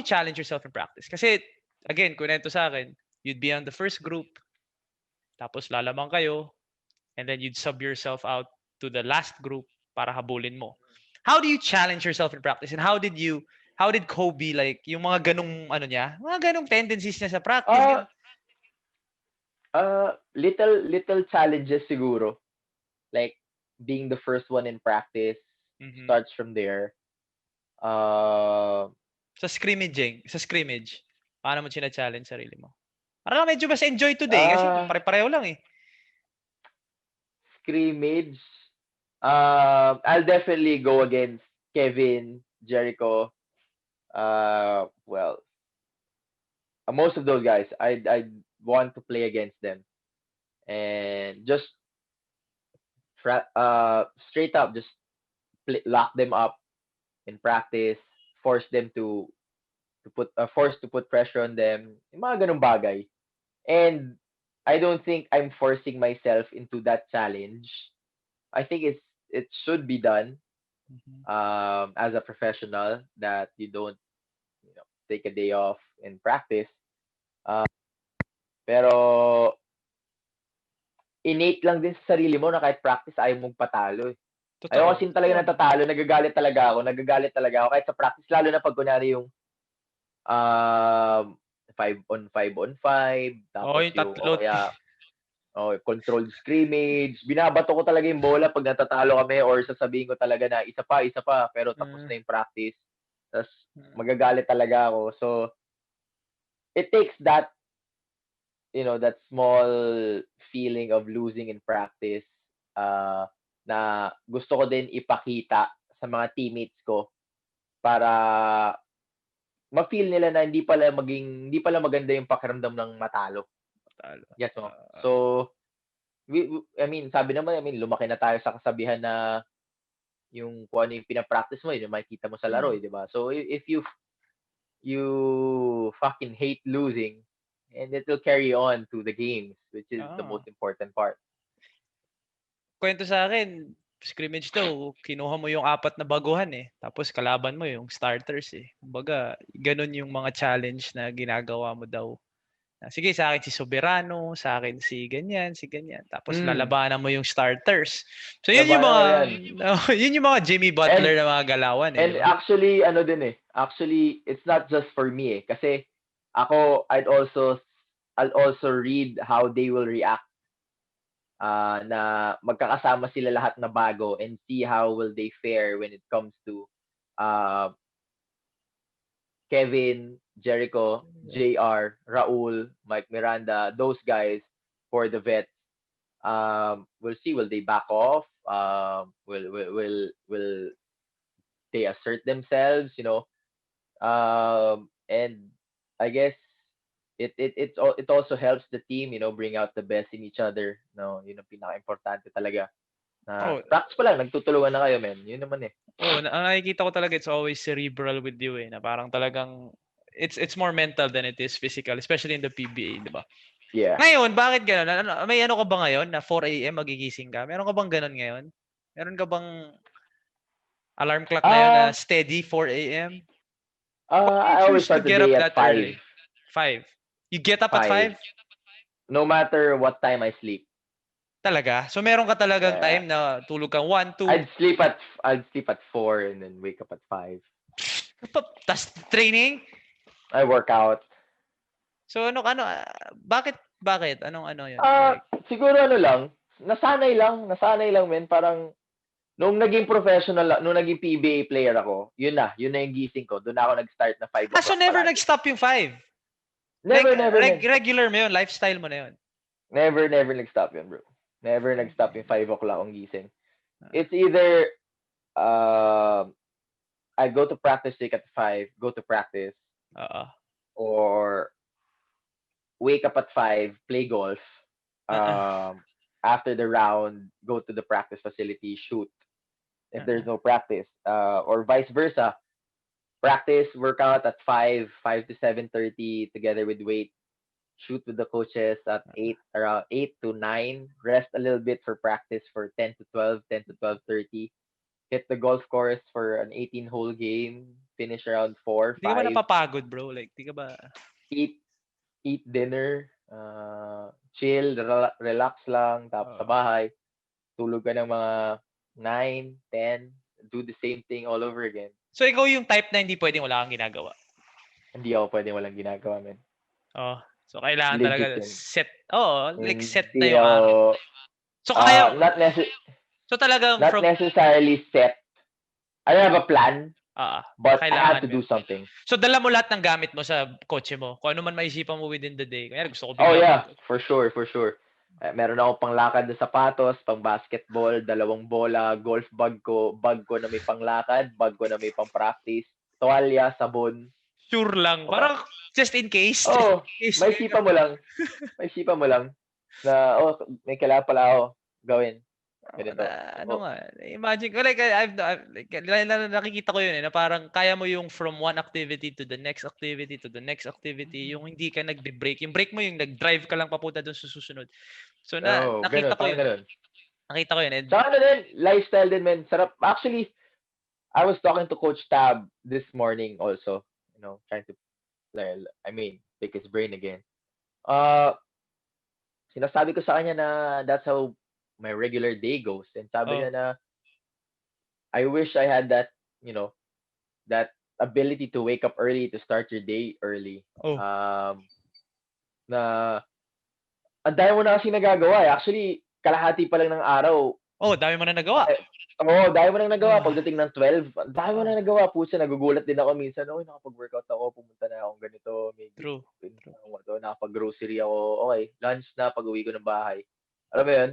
challenge yourself in practice? Kasi again, kunento sa akin, you'd be on the first group, tapos lalamang kayo, and then you'd sub yourself out to the last group para habulin mo. How do you challenge yourself in practice? And how did Kobe, like, yung mga ganong, mga ganong tendencies niya sa practice? Little challenges siguro. Like, being the first one in practice starts from there. Sa scrimmage, paano mo china-challenge sarili mo? Parang medyo mas enjoy today kasi pare-pareho lang eh. Scrimmage, I'll definitely go against Kevin, Jericho. Well, most of those guys, I want to play against them, and just straight up, just lock them up in practice, force them to put pressure on them, yung mga ganung bagay. And I don't think I'm forcing myself into that challenge. I think it should be done as a professional, that you don't take a day off in practice. Pero innate lang din sa sarili mo na kahit practice ayaw mong patalo eh. Ayaw kasi talaga natatalo, nagagalit talaga ako kahit sa practice, lalo na pag kunyari yung 5 on 5 on 5, tapos yung controlled scrimmage, binabato ko talaga yung bola pag natatalo kami, or sasabihin ko talaga na isa pa, pero tapos na yung practice. Tapos magagalit talaga ako. So it takes that that small feeling of losing in practice, na gusto ko din ipakita sa mga teammates ko para ma-feel nila na hindi pala maganda yung pakiramdam ng matalo. Yes, mo. So sabi naman, lumaki na tayo sa kasabihan na yung kung ano yung pinapractice mo, yun makikita mo sa laro, di ba? So if you fucking hate losing, and it will carry on to the games, which is the most important part. Kwento sa akin, scrimmage daw, kinuha mo yung 4 na baguhan eh. Tapos kalaban mo yung starters eh. Kumbaga, ganun yung mga challenge na ginagawa mo daw. Sige, sa akin si Soberano, sa akin si ganyan. Tapos lalabanan mo yung starters. So yun yung mga yun yung mga Jimmy Butler na mga galawan eh. And diba? Actually, Actually, it's not just for me eh. Kasi ako, I'll also read how they will react. Na magkakasama sila lahat na bago, and see how will they fare when it comes to Kevin, Jericho, JR, Raul, Mike Miranda, those guys for the vets. We'll see. Will they back off? Will they assert themselves? And I guess it also helps the team, bring out the best in each other. No, yun ang pinaka-importante talaga. Practice pa lang, nagtutulungan na kayo, men. Yun naman eh. Ang nakikita ko talaga, it's always cerebral with you eh, na parang talagang it's more mental than it is physical, especially in the PBA, di ba? Yeah. Ngayon, bakit gano'n? May ano ka ba ngayon na 4 a.m. magigising ka? Meron ka bang gano'n ngayon? Meron ka bang alarm clock na yun na steady 4 a.m.? I always start the day at 5. 5. You get up at 5? No matter what time I sleep. Talaga? So meron ka talagang time na tulog kang 1, 2? I'd sleep at 4 and then wake up at 5. Tas training? I work out. So bakit? Anong yun? Siguro lang, nasanay lang men, parang nung naging professional, nung naging PBA player ako, yun na yung gising ko. Doon ako nag-start na 5 o'clock. So never nag-stop yung 5? Never. Regular mo yun, lifestyle mo na yun? Never nag-stop yun, bro. Never nag-stop yung 5 o'clock ang gising. It's either I go to practice at 5, go to practice. Or wake up at 5, play golf. After the round, go to the practice facility, shoot. If there's no practice, or vice versa, practice, workout at 5 to 7:30 together with weight. Shoot with the coaches at 8, around 8 to 9. Rest a little bit for practice for 10 to 12, 10 to 12:30. Hit the golf course for an 18-hole game. Finish around 4, 5. Hindi ka ba napapagod, bro? Like, di ka ba? Eat dinner. Chill, relax lang. Tapos sa bahay, tulog ka ng mga 9, 10. Do the same thing all over again. So, ikaw yung type na hindi pwedeng wala kang ginagawa? Hindi ako pwedeng walang ginagawa, man. So, kailangan legit talaga yun. set. Like set na yung araw. So, kaya... So, talagang not necessarily set. I have a plan, but I have to do something. So, dala mo lahat ng gamit mo sa kotse mo? Kung ano man maisipan mo within the day. Kaya gusto ko bigla. Oh, yeah. For sure. Meron ako panglakad na sapatos, pang basketball, 2 bola, golf bag ko na may panglakad, bag ko na may pang practice, tuwalya, sabon. Sure lang. Okay. Parang just in case. May sipa mo lang. Na, may kailangan pala ako gawin. Ganito. Imagine ko, like, nakikita ko yun na parang kaya mo yung from one activity to the next activity to the next activity, yung hindi ka nagbe-break. Yung break mo yung nag-drive ka lang papunta doon sa susunod. So, nakita ko yun. Nakita ko yun. Saka din, lifestyle din, man. Sarap. Actually, I was talking to Coach Tab this morning also. Trying to, pick his brain again. Sinasabi ko sa kanya na that's how my regular day goes. And sabi niya na, I wish I had that, that ability to wake up early, to start your day early. Na, ang dami mo na kasi nagagawa. Actually, kalahati pa lang ng araw. Dami mo na nagawa. Dami mo na nagawa. Pagdating ng 12, dami mo na nagawa. Pusa, nagugulat din ako minsan. Nakapag-workout ako, pumunta na akong ganito. True. Nakapag-grocery ako. Okay, lunch na pag-uwi ko ng bahay. Alam mo yun?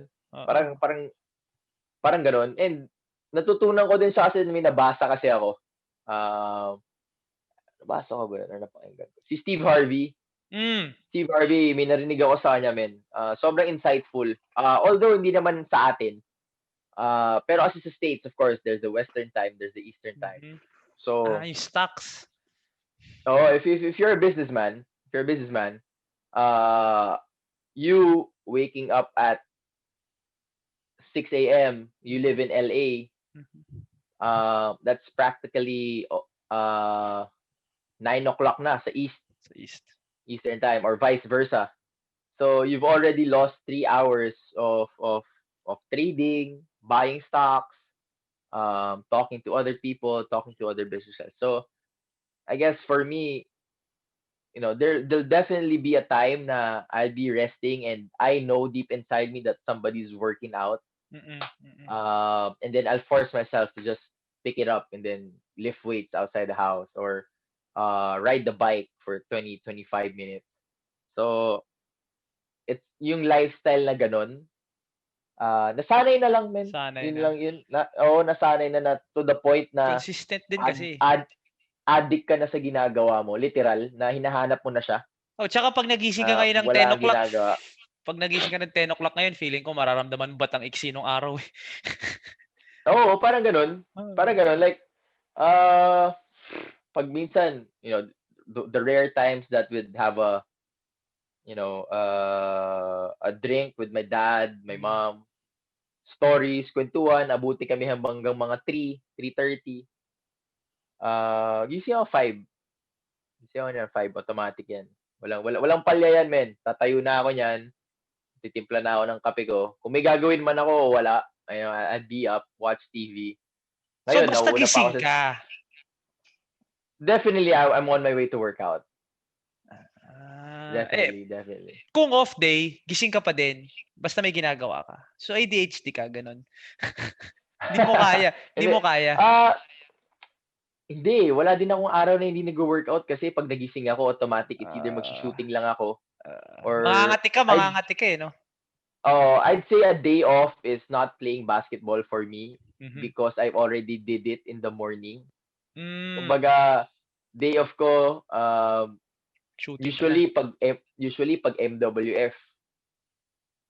Parang gano'n. And natutunan ko din siya kasi may nabasa kasi ako. Nabasa ko ba yun? Or napakinggan ko? Si Steve Harvey. Steve Harvey, may narinig ako sa kanya, men. Sobrang insightful. Although hindi naman sa atin. Pero kasi sa States, of course, there's the Western time, there's the Eastern time. So, yung stocks. If you're a businessman, you waking up at 6 a.m., you live in LA, that's practically 9 o'clock na sa Eastern time, or vice versa. So you've already lost 3 hours of trading, buying stocks, talking to other people, talking to other businesses. So I guess for me, there'll definitely be a time na I'll be resting and I know deep inside me that somebody's working out. And then I'll force myself to just pick it up and then lift weights outside the house, or ride the bike for 20-25 minutes. So, it's yung lifestyle na ganun. Nasanay na lang, men. Sanay Yun na. lang yun. Nasanay na to the point na Consistent din kasi. addict ka na sa ginagawa mo. Literal, na hinahanap mo na siya. Tsaka pag nagising ka ngayon ng 10 Wala kang o'clock, ginagawa. pag nagising ka ng 10 o'clock ngayon, feeling ko mararamdaman mo ba't ang iksi nung araw eh. Oo, parang ganun. Parang ganun. Like, pag minsan, the rare times that we'd have a drink with my dad, my mom, stories, kwentuhan, abuti kami hanggang mga 3, 3:30. Gising ako 5. Gising ako niyan 5, automatic yan. Walang palya yan, men. Tatayo na ako niyan. Titimpla na ako ng kape ko. Kung may gagawin man ako, wala. Ayun, I'd be up, watch TV. So, Ngayon, basta nauuna pa gising ako ka. Definitely, I'm on my way to work out. Definitely. Kung off day, gising ka pa din. Basta may ginagawa ka. So, ADHD ka, ganun. Hindi mo kaya. Hindi mo kaya. Hindi. Wala din akong araw na hindi nag-workout kasi pag nagising ako, automatic, it's either mag-shooting lang ako. Or mangangati ka eh, no? I'd say a day off is not playing basketball for me because I've already did it in the morning. Kumbaga, day off ko, usually pag MWF,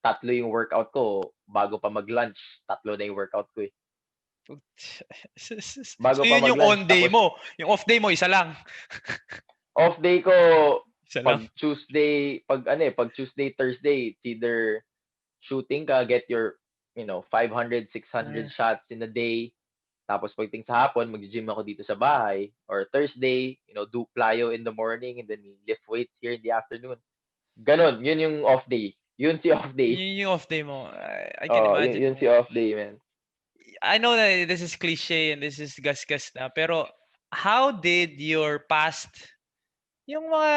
3 yung workout ko bago pa mag-lunch. 3 na yung workout ko eh. Bago so yun yung on day mo. Yung off day mo, isa lang. Off day ko, pag Tuesday, pag Tuesday, Thursday, it's either shooting ka, get your 500, 600 shots in a day. Tapos pagdating sa hapon, mag-gym ako dito sa bahay. Or Thursday, do plyo in the morning and then lift weights here in the afternoon. Ganon, yun yung off day. Yun si off day. Yun yung off day mo. I can imagine. Yun si off day, man. I know that this is cliche and this is gas-gas na, pero how did your past, yung mga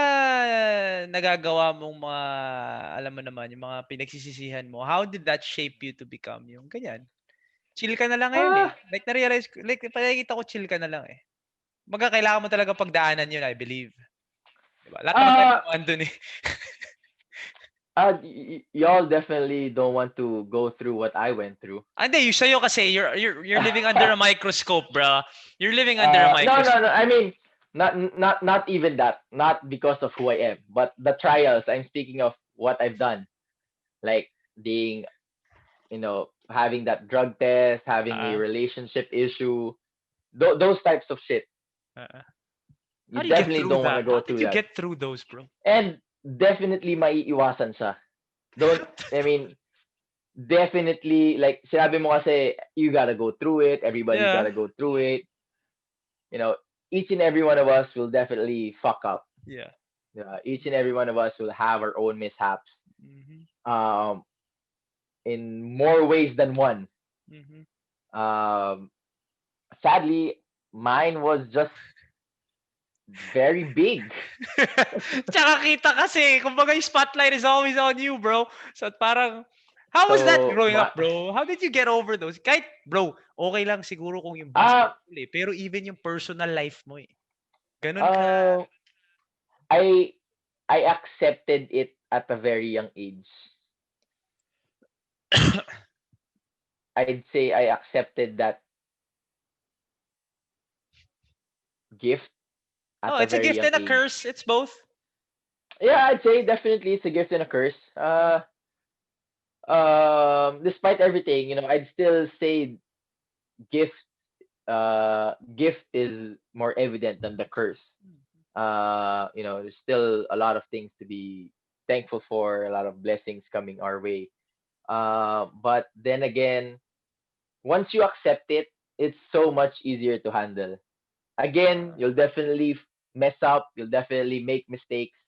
nagagawa mong mga, alam mo naman, yung mga pinagsisisihan mo, how did that shape you to become yung ganyan? Chill ka na lang ngayon eh. Like, na-realize, like, nakikita ko chill ka na lang eh. Kailangan mo talaga pagdaanan yun, I believe. Diba? Lahat naman tayo andun eh. Y'all definitely don't want to go through what I went through. Hindi, yung sa'yo kasi, you're living under a microscope, bro. You're living under a microscope. No. I mean, not even that. Not because of who I am, but the trials. I'm speaking of what I've done, like being, having that drug test, having a relationship issue, those types of shit. You definitely don't want to go through that. How did you get through those, bro? And definitely maiiwasan siya. Definitely, like, sinabi mo kasi, you gotta go through it, everybody's gotta go through it. Each and every one of us will definitely fuck up. Yeah. Each and every one of us will have our own mishaps. In more ways than one. Sadly, mine was just very big. Tsaka kita kasi, kumbaga yung spotlight is always on you, bro. So parang, how was that growing up, bro? How did you get over those? Kahit, bro, okay lang siguro kung yung basketball eh. Pero even yung personal life mo eh. Ganun ka. I accepted it at a very young age. I'd say I accepted that gift. It's a gift and a curse. It's both. Yeah, I'd say definitely it's a gift and a curse. Despite everything, I'd still say gift is more evident than the curse. There's still a lot of things to be thankful for, a lot of blessings coming our way. But then again, once you accept it, it's so much easier to handle. Again, you'll definitely mess up, you'll definitely make mistakes,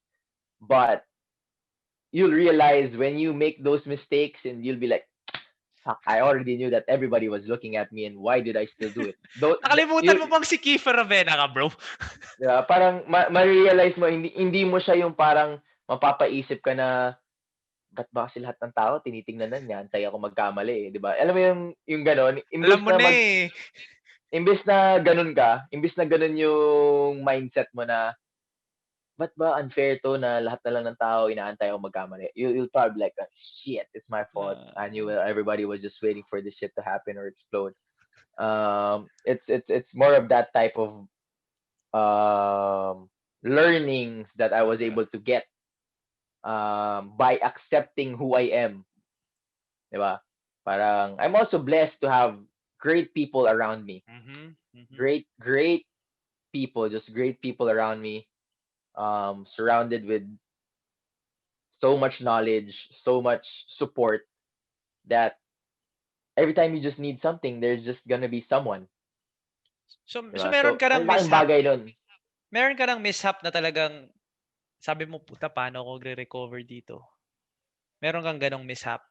but you'll realize when you make those mistakes and you'll be like, fuck, I already knew that everybody was looking at me and why did I still do it? Nakalimutan mo bang si Kiefer Ravena ka, bro? Parang ma-realize mo, hindi mo siya yung parang mapapaisip ka na, ba't ba kasi lahat ng tao tinitingnan na niya, antay ako magkamali eh, di ba? Alam mo yung gano'n? Alam mo na eh. imbes na ganun yung mindset mo na, ba't ba unfair to na lahat na lang ng tao inaantay ako magkamali? You'll probably like, "Ah, shit, it's my fault. I knew everybody was just waiting for this shit to happen or explode." It's more of that type of learnings that I was able to get by accepting who I am, 'di ba? Parang I'm also blessed to have great people around me. Great people, just great people around me. Surrounded with so much knowledge, so much support that every time you just need something, there's just gonna be someone. So Diba? meron So, ka ng ang laking mishap. bagay nun. Meron ka ng mishap na talagang sabi mo, puta, paano ako magre-recover dito? Meron kang ganong mishap?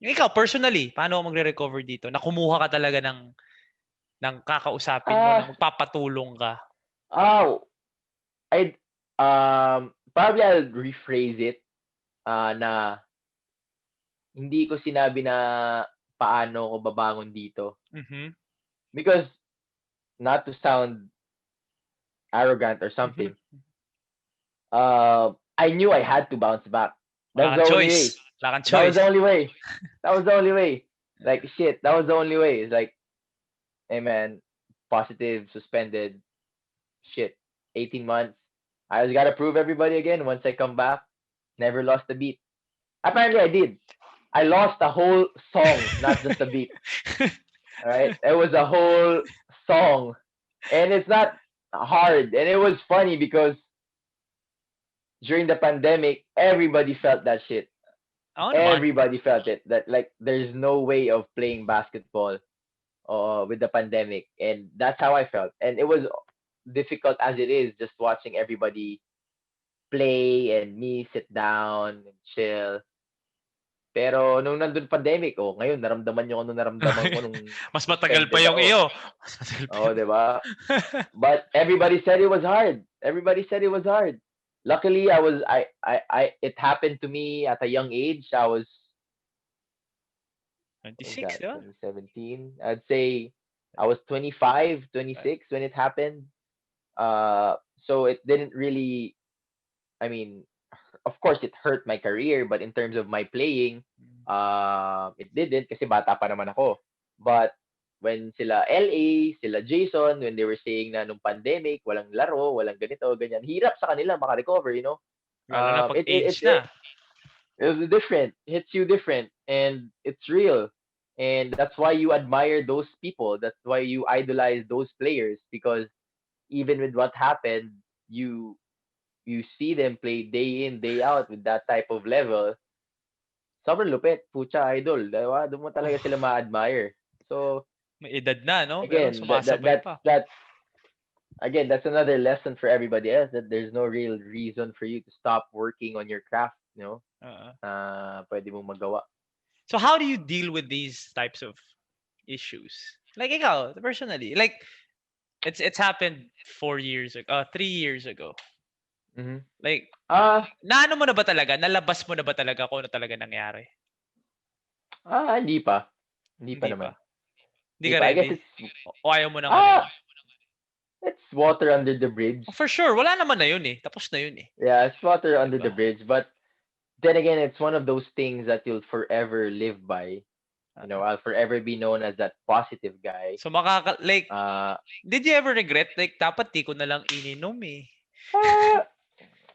Yung ikaw, personally, paano ako magre-recover dito? Na kumuha ka talaga ng kakausapin mo na magpapatulong ka? Oh, I probably I'll rephrase it na hindi ko sinabi na paano ako babangon dito. Because not to sound arrogant or something, I knew I had to bounce back. That's the only way. That was the only way. That was the only way. Like shit, that was the only way. It's like, hey man, positive, suspended, shit, 18 months. I just gotta prove everybody again. Once I come back, never lost a beat. Apparently, I did. I lost a whole song, not just a beat. All right, it was a whole song, and it's not hard. And it was funny because during the pandemic, everybody felt that shit. Everybody felt it. That like there's no way of playing basketball with the pandemic, and that's how I felt. And it was difficult as it is, just watching everybody play and me sit down and chill. Pero nung nandun pandemic, ngayon naramdaman niyo kung ano naramdaman ko nung mas matagal pa yung iyo. Oo, di ba? But everybody said it was hard. Everybody said it was hard. Luckily, it happened to me at a young age. I was 26, yeah? 2017. I'd say I was 25, 26 when it happened. So it didn't really, I mean, of course it hurt my career, but in terms of my playing, it didn't kasi bata pa naman ako. But when sila LA, sila Jason, when they were saying na nung pandemic, walang laro, walang ganito, ganyan, hirap sa kanila maka-recover, you know? Lalo na pag age na. It was different. It hits you different. And it's real. And that's why you admire those people. That's why you idolize those players. Because even with what happened, you see them play day in, day out with that type of level. Sobrang lupit. Pucha, idol. Diba? Doon mo talaga sila ma-admire. So, may edad na, no? Again, pero sumasabay pa. That's another lesson for everybody else, that there's no real reason for you to stop working on your craft, you know? Pwede mong magawa. So how do you deal with these types of issues? Like ikaw, personally, like it's happened 4 years ago, 3 years ago. Like, naano mo na ba talaga? Nalabas mo na ba talaga kung ano talaga nangyari? Hindi pa. Hindi pa naman. Hindi ka ready? I guess o ayaw mo na ngayon? It's water under the bridge. For sure. Wala naman na yun eh. Tapos na yun eh. Yeah, it's water under the bridge. But then again, it's one of those things that you'll forever live by. You know, I'll forever be known as that positive guy. So did you ever regret? Like, dapat di ko na lang ininom eh.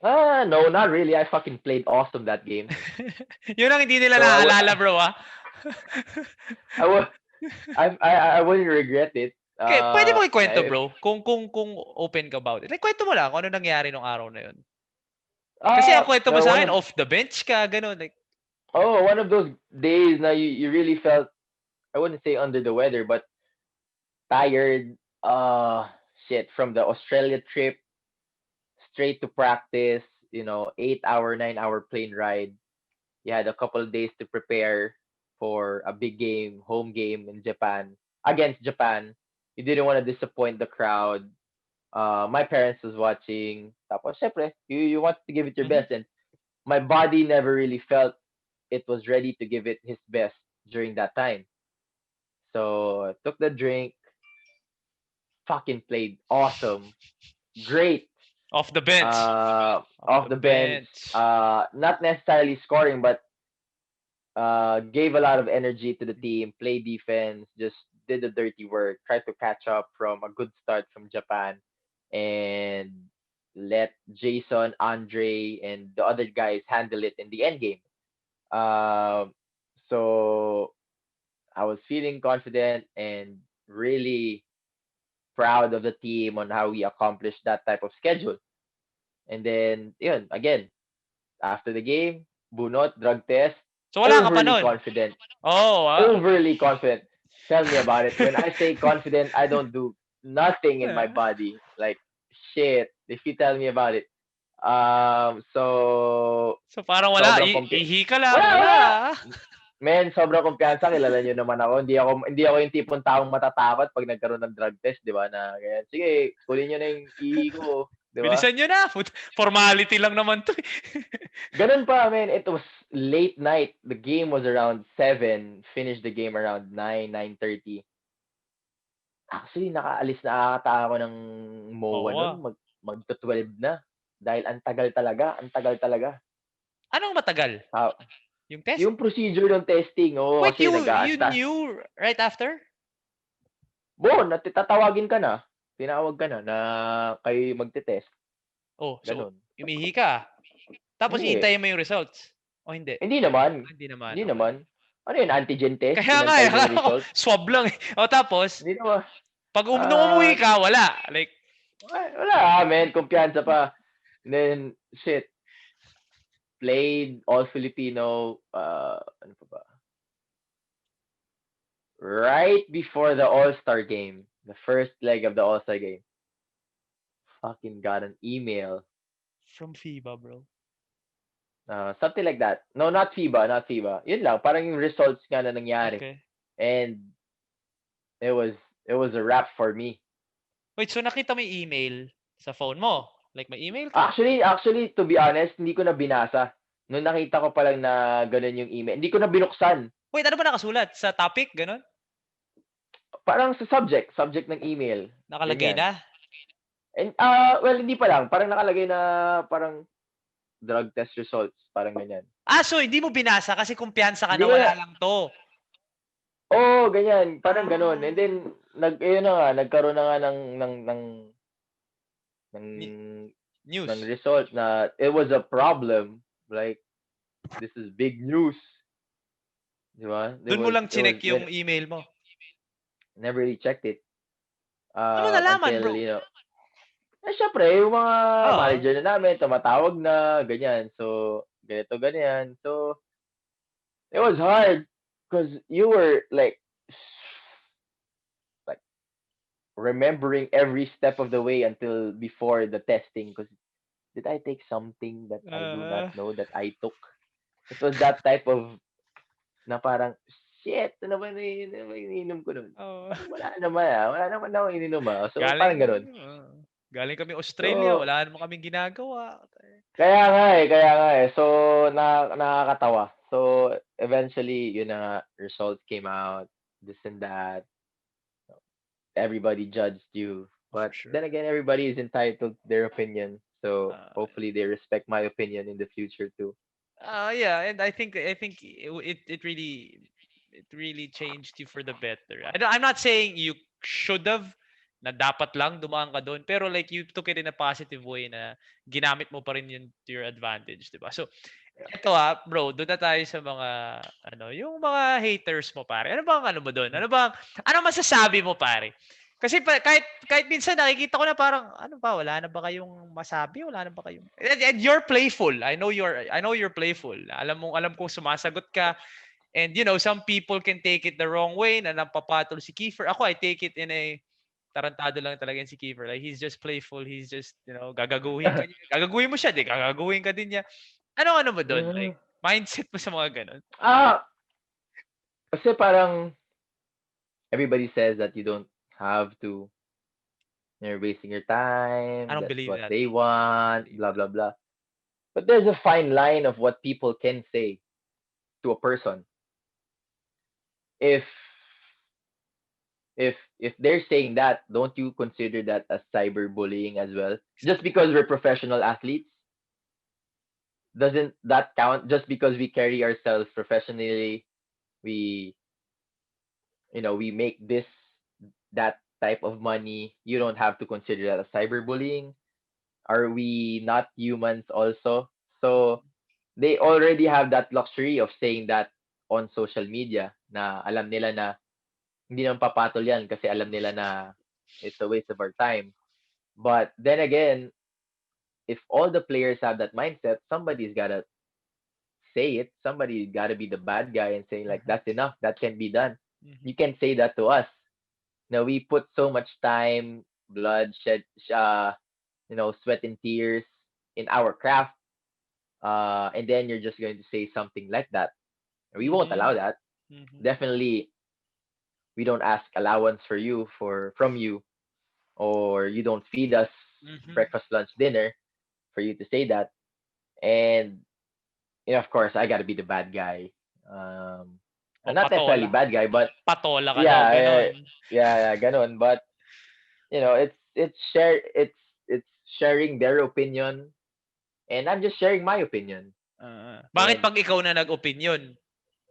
No, not really. I fucking played awesome that game. Yun ang hindi nila naalala, bro, I wouldn't regret it. Okay, pwede mo ikwento, bro, kung open ka about it. Like, kwento mo lang kung ano nangyari nung araw na yun. Kasi ang kwento mo sa akin, off the bench ka, gano'n. Like, one of those days na you really felt, I wouldn't say under the weather, but tired. Shit, from the Australia trip, straight to practice, 8-hour, 9-hour plane ride. You had a couple of days to prepare for a big game, home game in Japan, against Japan. You didn't want to disappoint the crowd. My parents was watching. Tapos, syempre, you want to give it your best. And my body never really felt it was ready to give it his best during that time. So, I took the drink. fucking played awesome, great. Off the bench. Off Off the the bench. bench. Not necessarily scoring, but gave a lot of energy to the team. Played defense, just did the dirty work. Tried to catch up from a good start from Japan, and let Jason, Andre, and the other guys handle it in the end game. Um, so I was feeling confident and really proud of the team on how we accomplished that type of schedule. And then, yun, again, after the game, bunot, drug test, So wala ka pa overly nun? confident. Oh, Overly confident. Tell me about it. When I say confident, I don't do nothing in my body. Like, shit, if you tell me about it. So, So parang wala, sobrang ihi ka lang, wala, wala. wala. Men, sobrang kumpiyansa, kilala niyo naman ako. Hindi ako yung tipong taong matatakot pag nagkaroon ng drug test, 'di ba? Na ganyan. Sige, kunin niyo na yung ihi ko, 'di ba? Bilisan nyo na. Formality lang naman to. Ganun pa, men. It was late night. The game was around 7. Finished the game around 9, 9:30. Actually, nakaalis na ata ako ng MOA Oo. nun. Magto-12 na. Dahil ang tagal talaga. Ang tagal talaga. Anong matagal? Yung test? Yung procedure ng testing. Oo, Wait, kasi you nag-aasta. knew right after? Tatawagin ka na. Tinawag ka na kayo magte-test. Oh, so Ganun. umihi ka. Tapos Hindi. iintayin mo yung results. O hindi? Hindi naman. Hindi naman. Hindi Okay. naman. Ano yun? Antigen test? Kaya nga, Inantay mo yung result? swab lang eh. O tapos, Hindi naman. pag nung umuwi ka, wala. Like, wala, man. Kumpiyansa pa. And then, shit. Played all Filipino, ano pa ba? Right before the All-Star game, the first leg of the All-Star game, fucking got an email. From FIBA, bro. Something like that. No, not FIBA, not FIBA. Yun lang, parang yung results nga na nangyari. Okay. And it was a wrap for me. Wait, so nakita mo yung email sa phone mo? Like, may email ka? Actually, to be honest, hindi ko na binasa. Nung nakita ko pa lang na ganun yung email, hindi ko na binuksan. Wait, ano ba nakasulat? Sa topic, ganun? Parang sa subject ng email. Nakalagay ganyan. na? And, well, hindi pa lang. Parang nakalagay na parang drug test results. Parang ganyan. So hindi mo binasa kasi kumpiyansa ka na wala lang to. Oo, ganyan. Parang ganun. And then, nagkaroon na nga ng news. Ng result na it was a problem. Like, this is big news. Di ba? Doon mo lang chinek yung email mo? Never really checked it. Ano nalaman, until, bro? syempre, yung mga manager na namin, tumatawag na, ganyan. So, ganito, ganyan. So, it was hard because you were like remembering every step of the way until before the testing because did I take something that I do not know that I took? It was that type of na parang, shit, ano ba iniinom ko nun? Wala naman ako ininom. So, parang ganun. Galing kami Australia, wala naman kaming ginagawa. Kaya nga eh. So, nakakatawa. So, eventually, yun na, results came out, this and that. Everybody judged you. But then again, everybody is entitled to their opinion. So, hopefully, they respect my opinion in the future too. Yeah, and I think it really changed you for the better. I'm not saying you should have na dapat lang dumaan ka doon, pero like you took it in a positive way na ginamit mo pa rin yun to your advantage, 'di ba? So ito bro, doon na tayo sa mga yung mga haters mo pare. Ano mo doon? Ano masasabi mo pare? Kasi kahit minsan nakikita ko na parang wala na ba kayong masabi? Wala na ba kayong and you're playful. I know you're playful. Alam kong sumasagot ka. And some people can take it the wrong way na napapatol si Kiefer. Ako I take it in a tarantado lang talaga si Kiefer. Like he's just playful. He's just, gagaguhin ka niya. Gagaguhin mo siya, gagaguhin ka din niya. Ano mo doon? Like mindset mo sa mga ganun? Kasi parang everybody says that you don't have to. You're wasting your time. I don't That's believe what that. they want. Blah, blah, blah. But there's a fine line of what people can say to a person. If if they're saying that, don't you consider that as cyberbullying as well? Just because we're professional athletes, doesn't that count? Just because we carry ourselves professionally, we we make that type of money. You don't have to consider that as cyberbullying. Are we not humans also? So they already have that luxury of saying that on social media na alam nila na hindi naman papatol yan kasi alam nila na it's a waste of our time. But then again, if all the players have that mindset, somebody's gotta say it. Somebody's gotta be the bad guy and saying like that's enough. That can be done. You can say that to us. Now we put so much time, blood, sweat and tears in our craft. And then you're just going to say something like that. We won't allow that. Definitely, we don't ask allowance from you, or you don't feed us breakfast, lunch, dinner for you to say that. And of course, I gotta be the bad guy. O Not necessarily patola. bad guy, but Patola ka daw, yeah, ganon. ganon. But it's sharing their opinion, and I'm just sharing my opinion. Bakit And pag ikaw na nag-opinion,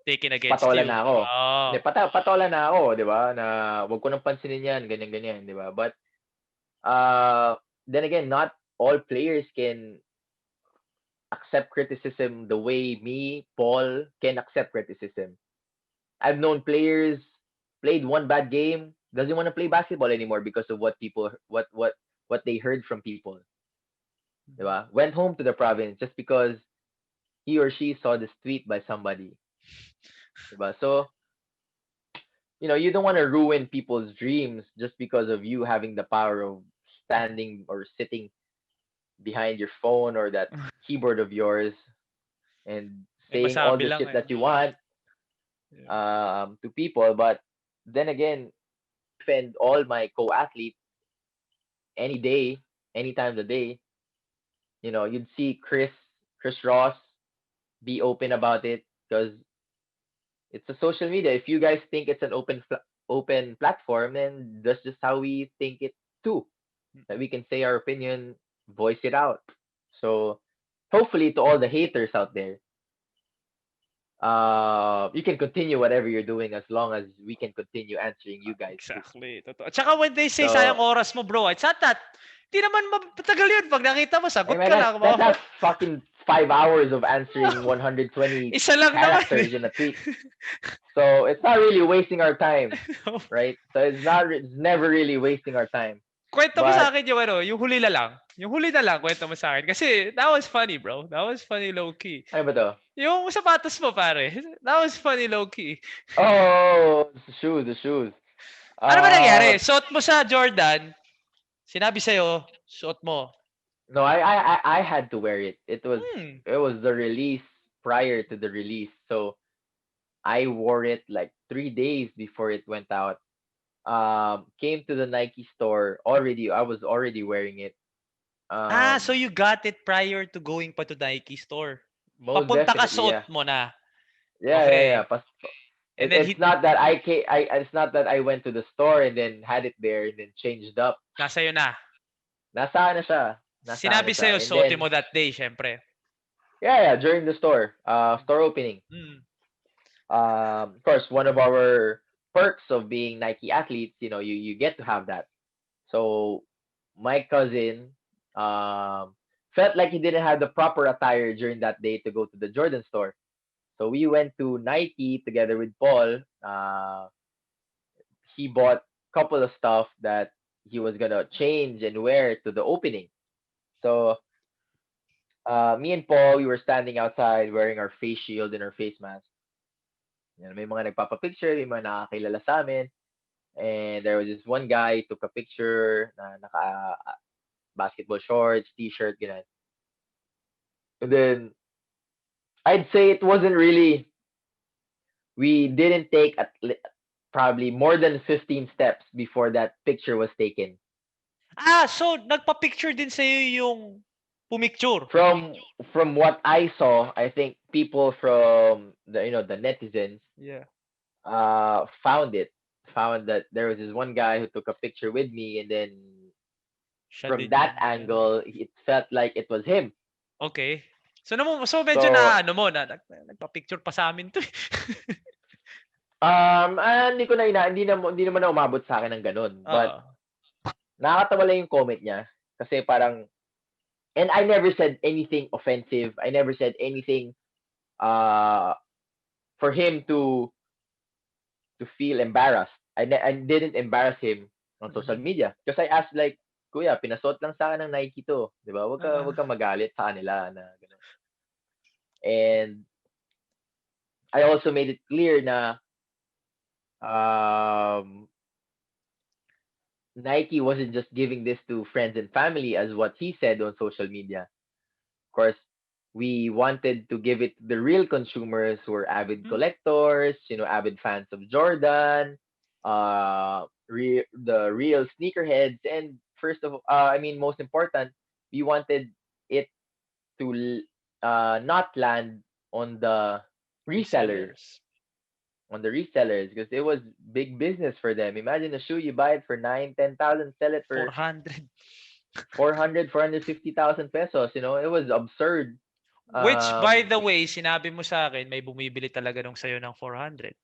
taken against patola you? na ako. Oh. Hindi, patola na ako, 'di ba? Na wag ko nang pansinin 'yan, ganyan, 'di ba? But then again, not all players can accept criticism the way me, Paul, can accept criticism. I've known players played one bad game, doesn't want to play basketball anymore because of what they heard from people. Diba? Went home to the province just because he or she saw this tweet by somebody. Diba? So, you don't want to ruin people's dreams just because of you having the power of standing or sitting behind your phone or that keyboard of yours and saying all Masabi the lang shit that you want to people. But then again, defend all my co-athletes any day, any time of the day. You'd see Chris Ross be open about it because it's a social media. If you guys think it's an open platform, then that's just how we think it too. That we can say our opinion, voice it out. So hopefully to all the haters out there, you can continue whatever you're doing as long as we can continue answering you guys too. Exactly. Totoo. At saka when they say sayang oras mo, bro, it's not that. Di naman matagal yun. Pag nakita mo, sagot man, ka lang. that's fucking 5 hours of answering 120 Isa lang characters naman. in a tweet. So it's not really wasting our time, right? So it's never really wasting our time. Kwento mo sa akin yung huli na lang. Yung huli na lang, kwento mo sa akin. Kasi that was funny, bro. That was funny low-key. Ano ba to? Yung sapatos mo, pare. That was funny low-key. Oh, the shoes. Ano ba nangyari? Suot mo sa Jordan, sinabi sa'yo, suot mo. No, I had to wear it. It was the release prior to the release. So I wore it like 3 days before it went out. Came to the Nike store already. I was already wearing it. So you got it prior to going pa to Nike store. Most Papunta ka definitely, suot mo na. Yeah. And then it's not that it's not that I went to the store and then had it there and then changed up. Nasa iyo na. Nasaan na siya. Sinabi sa'yo, suotin mo that day, syempre. Yeah, during the store opening. Of course, one of our perks of being Nike athletes, you get to have that. So my cousin felt like he didn't have the proper attire during that day to go to the Jordan store. So we went to Nike together with Paul. He bought a couple of stuff that he was gonna change and wear to the opening. So me and Paul, we were standing outside wearing our face shield and our face mask. May mga nagpapapicture, may mga nakakilala sa amin. And there was this one guy took a picture na naka basketball shorts, t-shirt, ganun. And then I'd say it wasn't really. We didn't take probably more than 15 steps before that picture was taken. So nagpa-picture din sa'yo yung pumicture? From what I saw, I think people from the netizens yeah found it. found that there was this one guy who took a picture with me, and then Siya from din that yung ano. angle, it felt like it was him. Okay. So medyo So, na ano mo na nagpa-picture pa sa amin 'to. hindi ko na hindi naman na umabot sa akin ng ganun. But Oo. nakakatawa lang yung comment niya kasi parang, and I never said anything offensive. I never said anything uh for him to feel embarrassed. I didn't embarrass him on social media because I asked like, "Kuya, pinasuot lang sa akin ng Nike to, 'di ba? Wag ka magalit sa kanila na gano'n." And I also made it clear na um Nike wasn't just giving this to friends and family as what he said on social media. Of course, we wanted to give it to the real consumers who are avid collectors, avid fans of Jordan, the real sneakerheads, and most important, we wanted it to not land on the resellers, Resellers. because it was big business for them. Imagine a shoe, you buy it for 9, 10,000, sell it for 400. 400, 450,000 pesos. It was absurd. Which, by Um, the way, sinabi mo sa akin, may bumibili talaga nung sa'yo ng 400.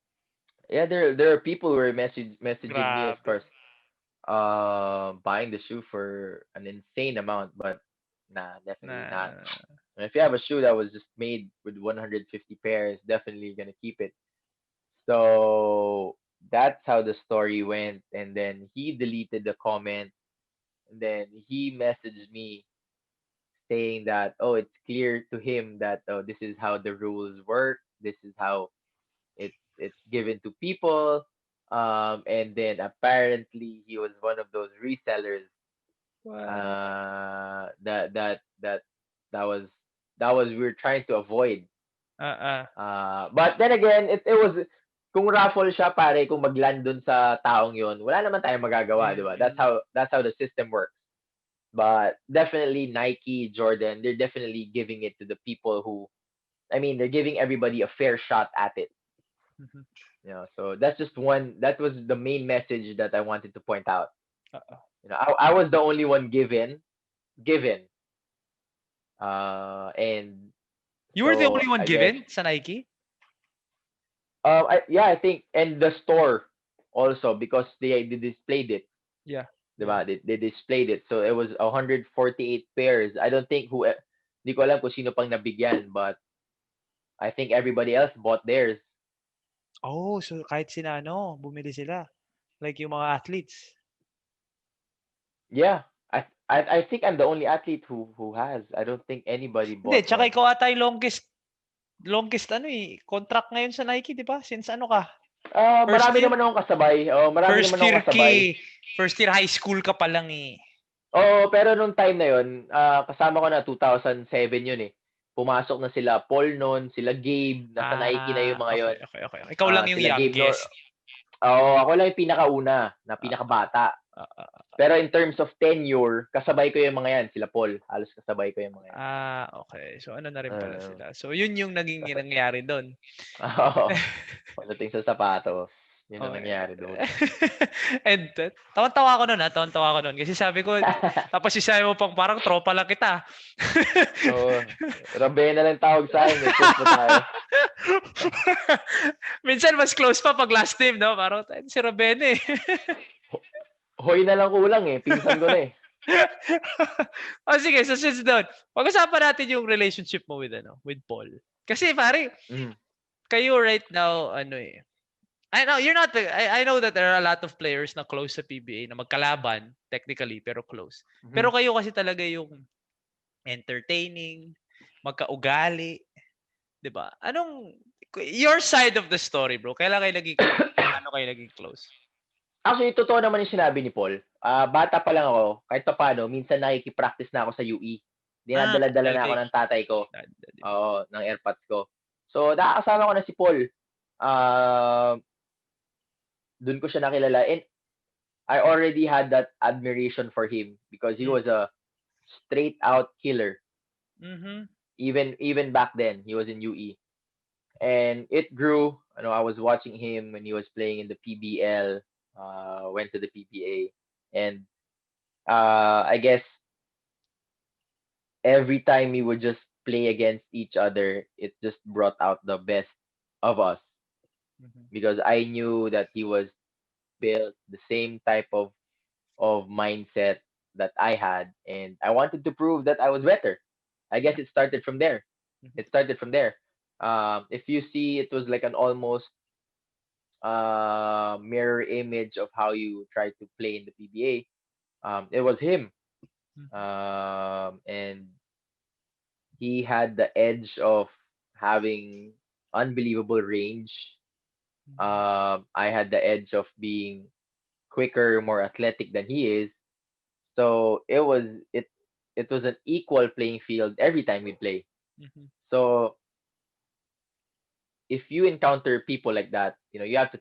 yeah, there are people who are messaging me, of Grabe. course, buying the shoe for an insane amount, but nah, definitely not. Na, And if you have a shoe that was just made with 150 pairs, definitely gonna keep it. So that's how the story went, and then he deleted the comment, and then he messaged me saying that, oh, it's clear to him that, oh, this is how the rules work, this is how it's given to people. And then apparently he was one of those resellers what? that that was we were trying to avoid. Uh, But then again, it was, kung raffle siya, pare, kung magland dun sa taong yon, wala naman tayong magagawa, di ba? That's how the system works. But definitely Nike, Jordan, they're definitely giving it to the people who, they're giving everybody a fair shot at it. So that's just one. That was the main message that I wanted to point out. I was the only one given, and You were the so only one I guess, given sa Nike? I think, and the store also, because they displayed it, Yeah. diba? They displayed it, so it was 148 pairs. I don't think di ko alam kung sino pang nabigyan, but I think everybody else bought theirs. Oh, so kahit sina bumili sila. Like yung mga athletes. Yeah, I think I'm the only athlete who has. I don't think anybody Hindi, bought tsaka one. ikaw ata yung longest contract ngayon sa Nike, di ba? Since ano ka? First Marami year? naman akong kasabay. Marami First naman year akong kasabay. first year high school ka pa lang eh. Pero nung time na yun, kasama ko na 2007 yun eh. Pumasok na sila Paul noon, sila Gabe, nasa Nike na yung mga Okay, yun. okay. Ikaw lang yung Sila Gabe youngest. ako lang yung pinakauna na pinakabata. Pero in terms of tenure, kasabay ko yung mga yan, sila Paul. Halos kasabay ko yung mga yan. Okay. So ano na rin pala sila. So yun yung naging nangyari doon. Pagdating sa sapatos, yun ang Okay. nangyari doon. And tawan-tawa ako noon, tawan-tawa ako noon kasi sabi ko tapos isabi mo pang parang tropa lang kita. Ravena lang tawag sa akin, may close pa tayo. Minsan mas close pa pag last name, no? Parang si Ravena eh. Hoy na lang kulang eh, pinsan ko na eh. Sige, so since doon, pag-usapan natin yung relationship mo with Paul. Kasi pare, kayo right now, I know you're not I know that there are a lot of players na close sa PBA na magkalaban technically pero close. Pero kayo kasi talaga yung entertaining, magkaugali, 'di ba? Anong your side of the story, bro? Kailan kayo naging kayo naging close? Actually, totoo naman yung sinabi ni Paul. Bata pa lang ako, kahit pa paano, minsan nakikipractice na ako sa UE. Dinadala-dala na ako ng tatay ko. Ng airpods ko. So, nakakasama ko na si Paul. Doon ko siya nakilala. And I already had that admiration for him because he was a straight out killer. Even back then, he was in UE. And it grew. I was watching him when he was playing in the PBL. went to the PBA, and I guess every time we would just play against each other, it just brought out the best of us, because I knew that he was built the same type of mindset that I had, and I wanted to prove that I was better. I guess it started from there. It started from there. If you see, it was like an almost mirror image of how you try to play in the PBA. It was him, and he had the edge of having unbelievable range. I had the edge of being quicker, more athletic than he is. So it was an equal playing field every time we play. So if you encounter people like that, you have to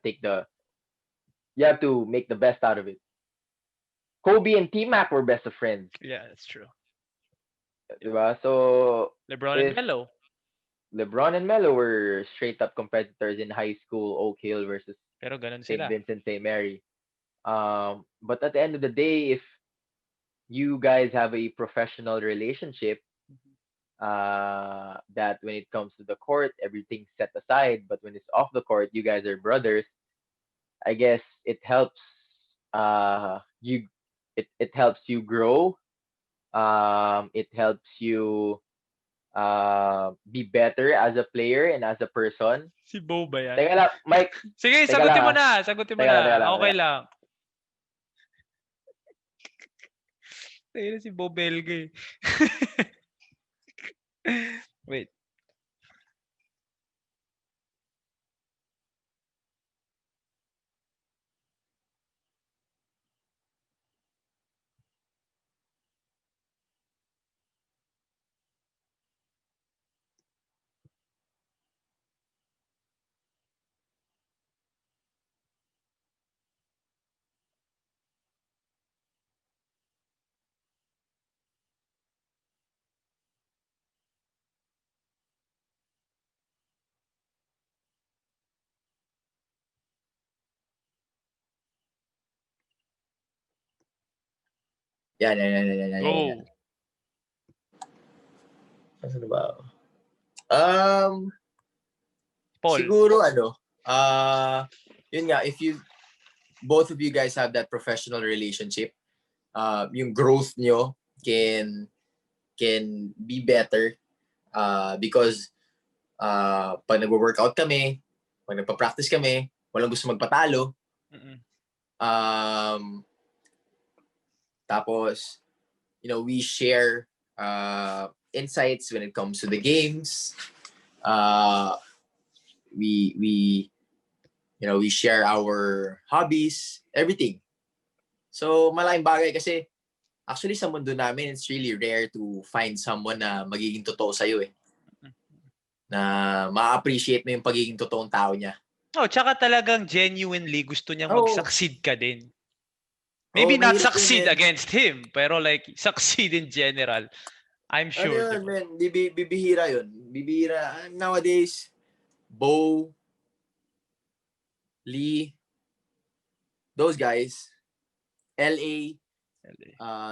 you have to make the best out of it. Kobe and T Mac were best of friends. Yeah, that's true. Diba? So LeBron and if Melo. LeBron and Melo were straight up competitors in high school, Oak Hill versus Pero ganun St. sila. Vincent St. Mary. But at the end of the day, if you guys have a professional relationship, that when it comes to the court, everything's set aside. But when it's off the court, you guys are brothers. I guess it helps you it helps you grow. It helps you be better as a player and as a person. Si Bo ba yan? Teka lang, Mike. Sige, Teka lang sagutin mo ah. na. Sagutin mo Teka lang, teka na. lang. Okay lang. Tayo na si Bo Belga eh. Wait. Yan. Go. Ano ba? Paul. Siguro yun nga, if both of you guys have that professional relationship, yung growth nyo can be better, because pag nagwo-workout kami, pag nagpa-practice kami, walang gusto magpatalo. Tapos, we share insights when it comes to the games. We share our hobbies, everything. So, malaking bagay kasi actually sa mundo namin, it's really rare to find someone na magiging totoo sa'yo eh. Na ma-appreciate mo yung pagiging totoong tao niya. Oh, tsaka talagang genuinely gusto niyang mag-succeed ka din. Maybe not succeed against him, pero like succeed in general. I'm sure. Ano yun, man? Bibihira yun. Bibihira. Nowadays, Bo, Lee, those guys, LA,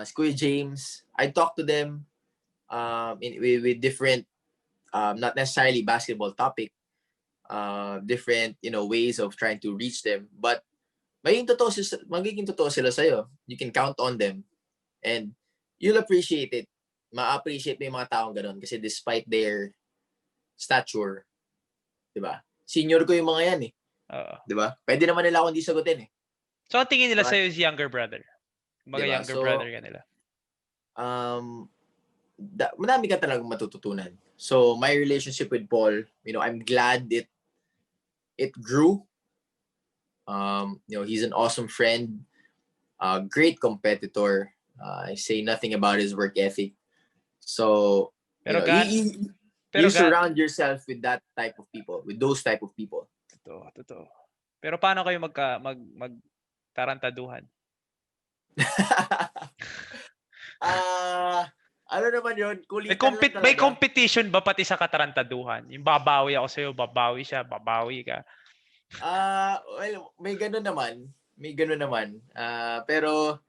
Squid James, I talk to them with different, not necessarily basketball topic, different, ways of trying to reach them. But magiging totoo sila sa'yo. You can count on them. And you'll appreciate it. Ma-appreciate mo yung mga taong ganun. Kasi despite their stature, diba? Senior ko yung mga yan eh. Diba? Pwede naman nila akong di sagutin eh. So, ang tingin nila sa'yo is younger brother. Mga diba? younger brother ka nila. Madami ka talagang matututunan. So, my relationship with Paul, I'm glad it grew. He's an awesome friend, great competitor. I say nothing about his work ethic. So, you surround yourself with that type of people, with those type of people. Totoo. Pero paano kayo magtarantaduhan? Ano naman yun? May competition ba pati sa katarantaduhan? Yung babawi ako sa'yo, babawi siya, babawi ka. Well, may ganun naman. may gano'n naman. Pero,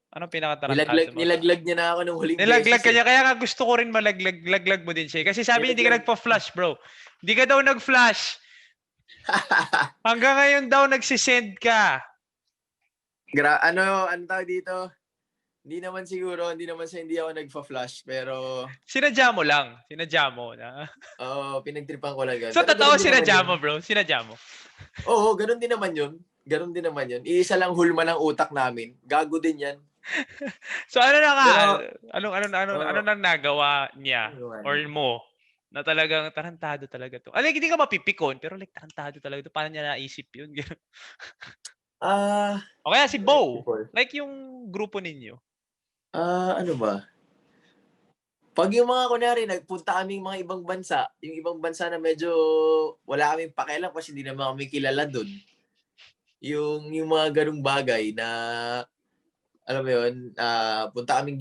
anong pinakatarantado mo? nilaglag niya na ako ng huling Nilaglag beses. ka niya. Kaya nga gusto ko rin laglag mo din siya. Kasi sabi niya, hindi ka nagpa-flash, bro. Hindi ka daw nag-flash. Hanggang ngayon daw nagsisend ka. Ano tawag dito? Hindi naman hindi ako nagfa-flash, pero Sinadya mo lang. Sinadya mo. pinagtripan ko lang yun. So, Pero totoo ganun din naman sinadya yun. mo, bro? Sinadya mo? Oo, ganun din naman yun. Iisa lang hulma ng utak namin. Gago din yan. So, ano na nga? Pero, Ano nang nagawa niya or mo na talagang tarantado talaga to? Like, hindi ka mapipikon, pero like, tarantado talaga to. Paano niya naisip yun? O kaya si Bo. Like, yung grupo ninyo. ano ba? Pag yung mga, kunyari, nagpunta kaming mga ibang bansa, yung ibang bansa na medyo wala kaming pakialam kasi hindi naman kami kilala dun. Yung mga ganung bagay na, alam mo yun, punta kaming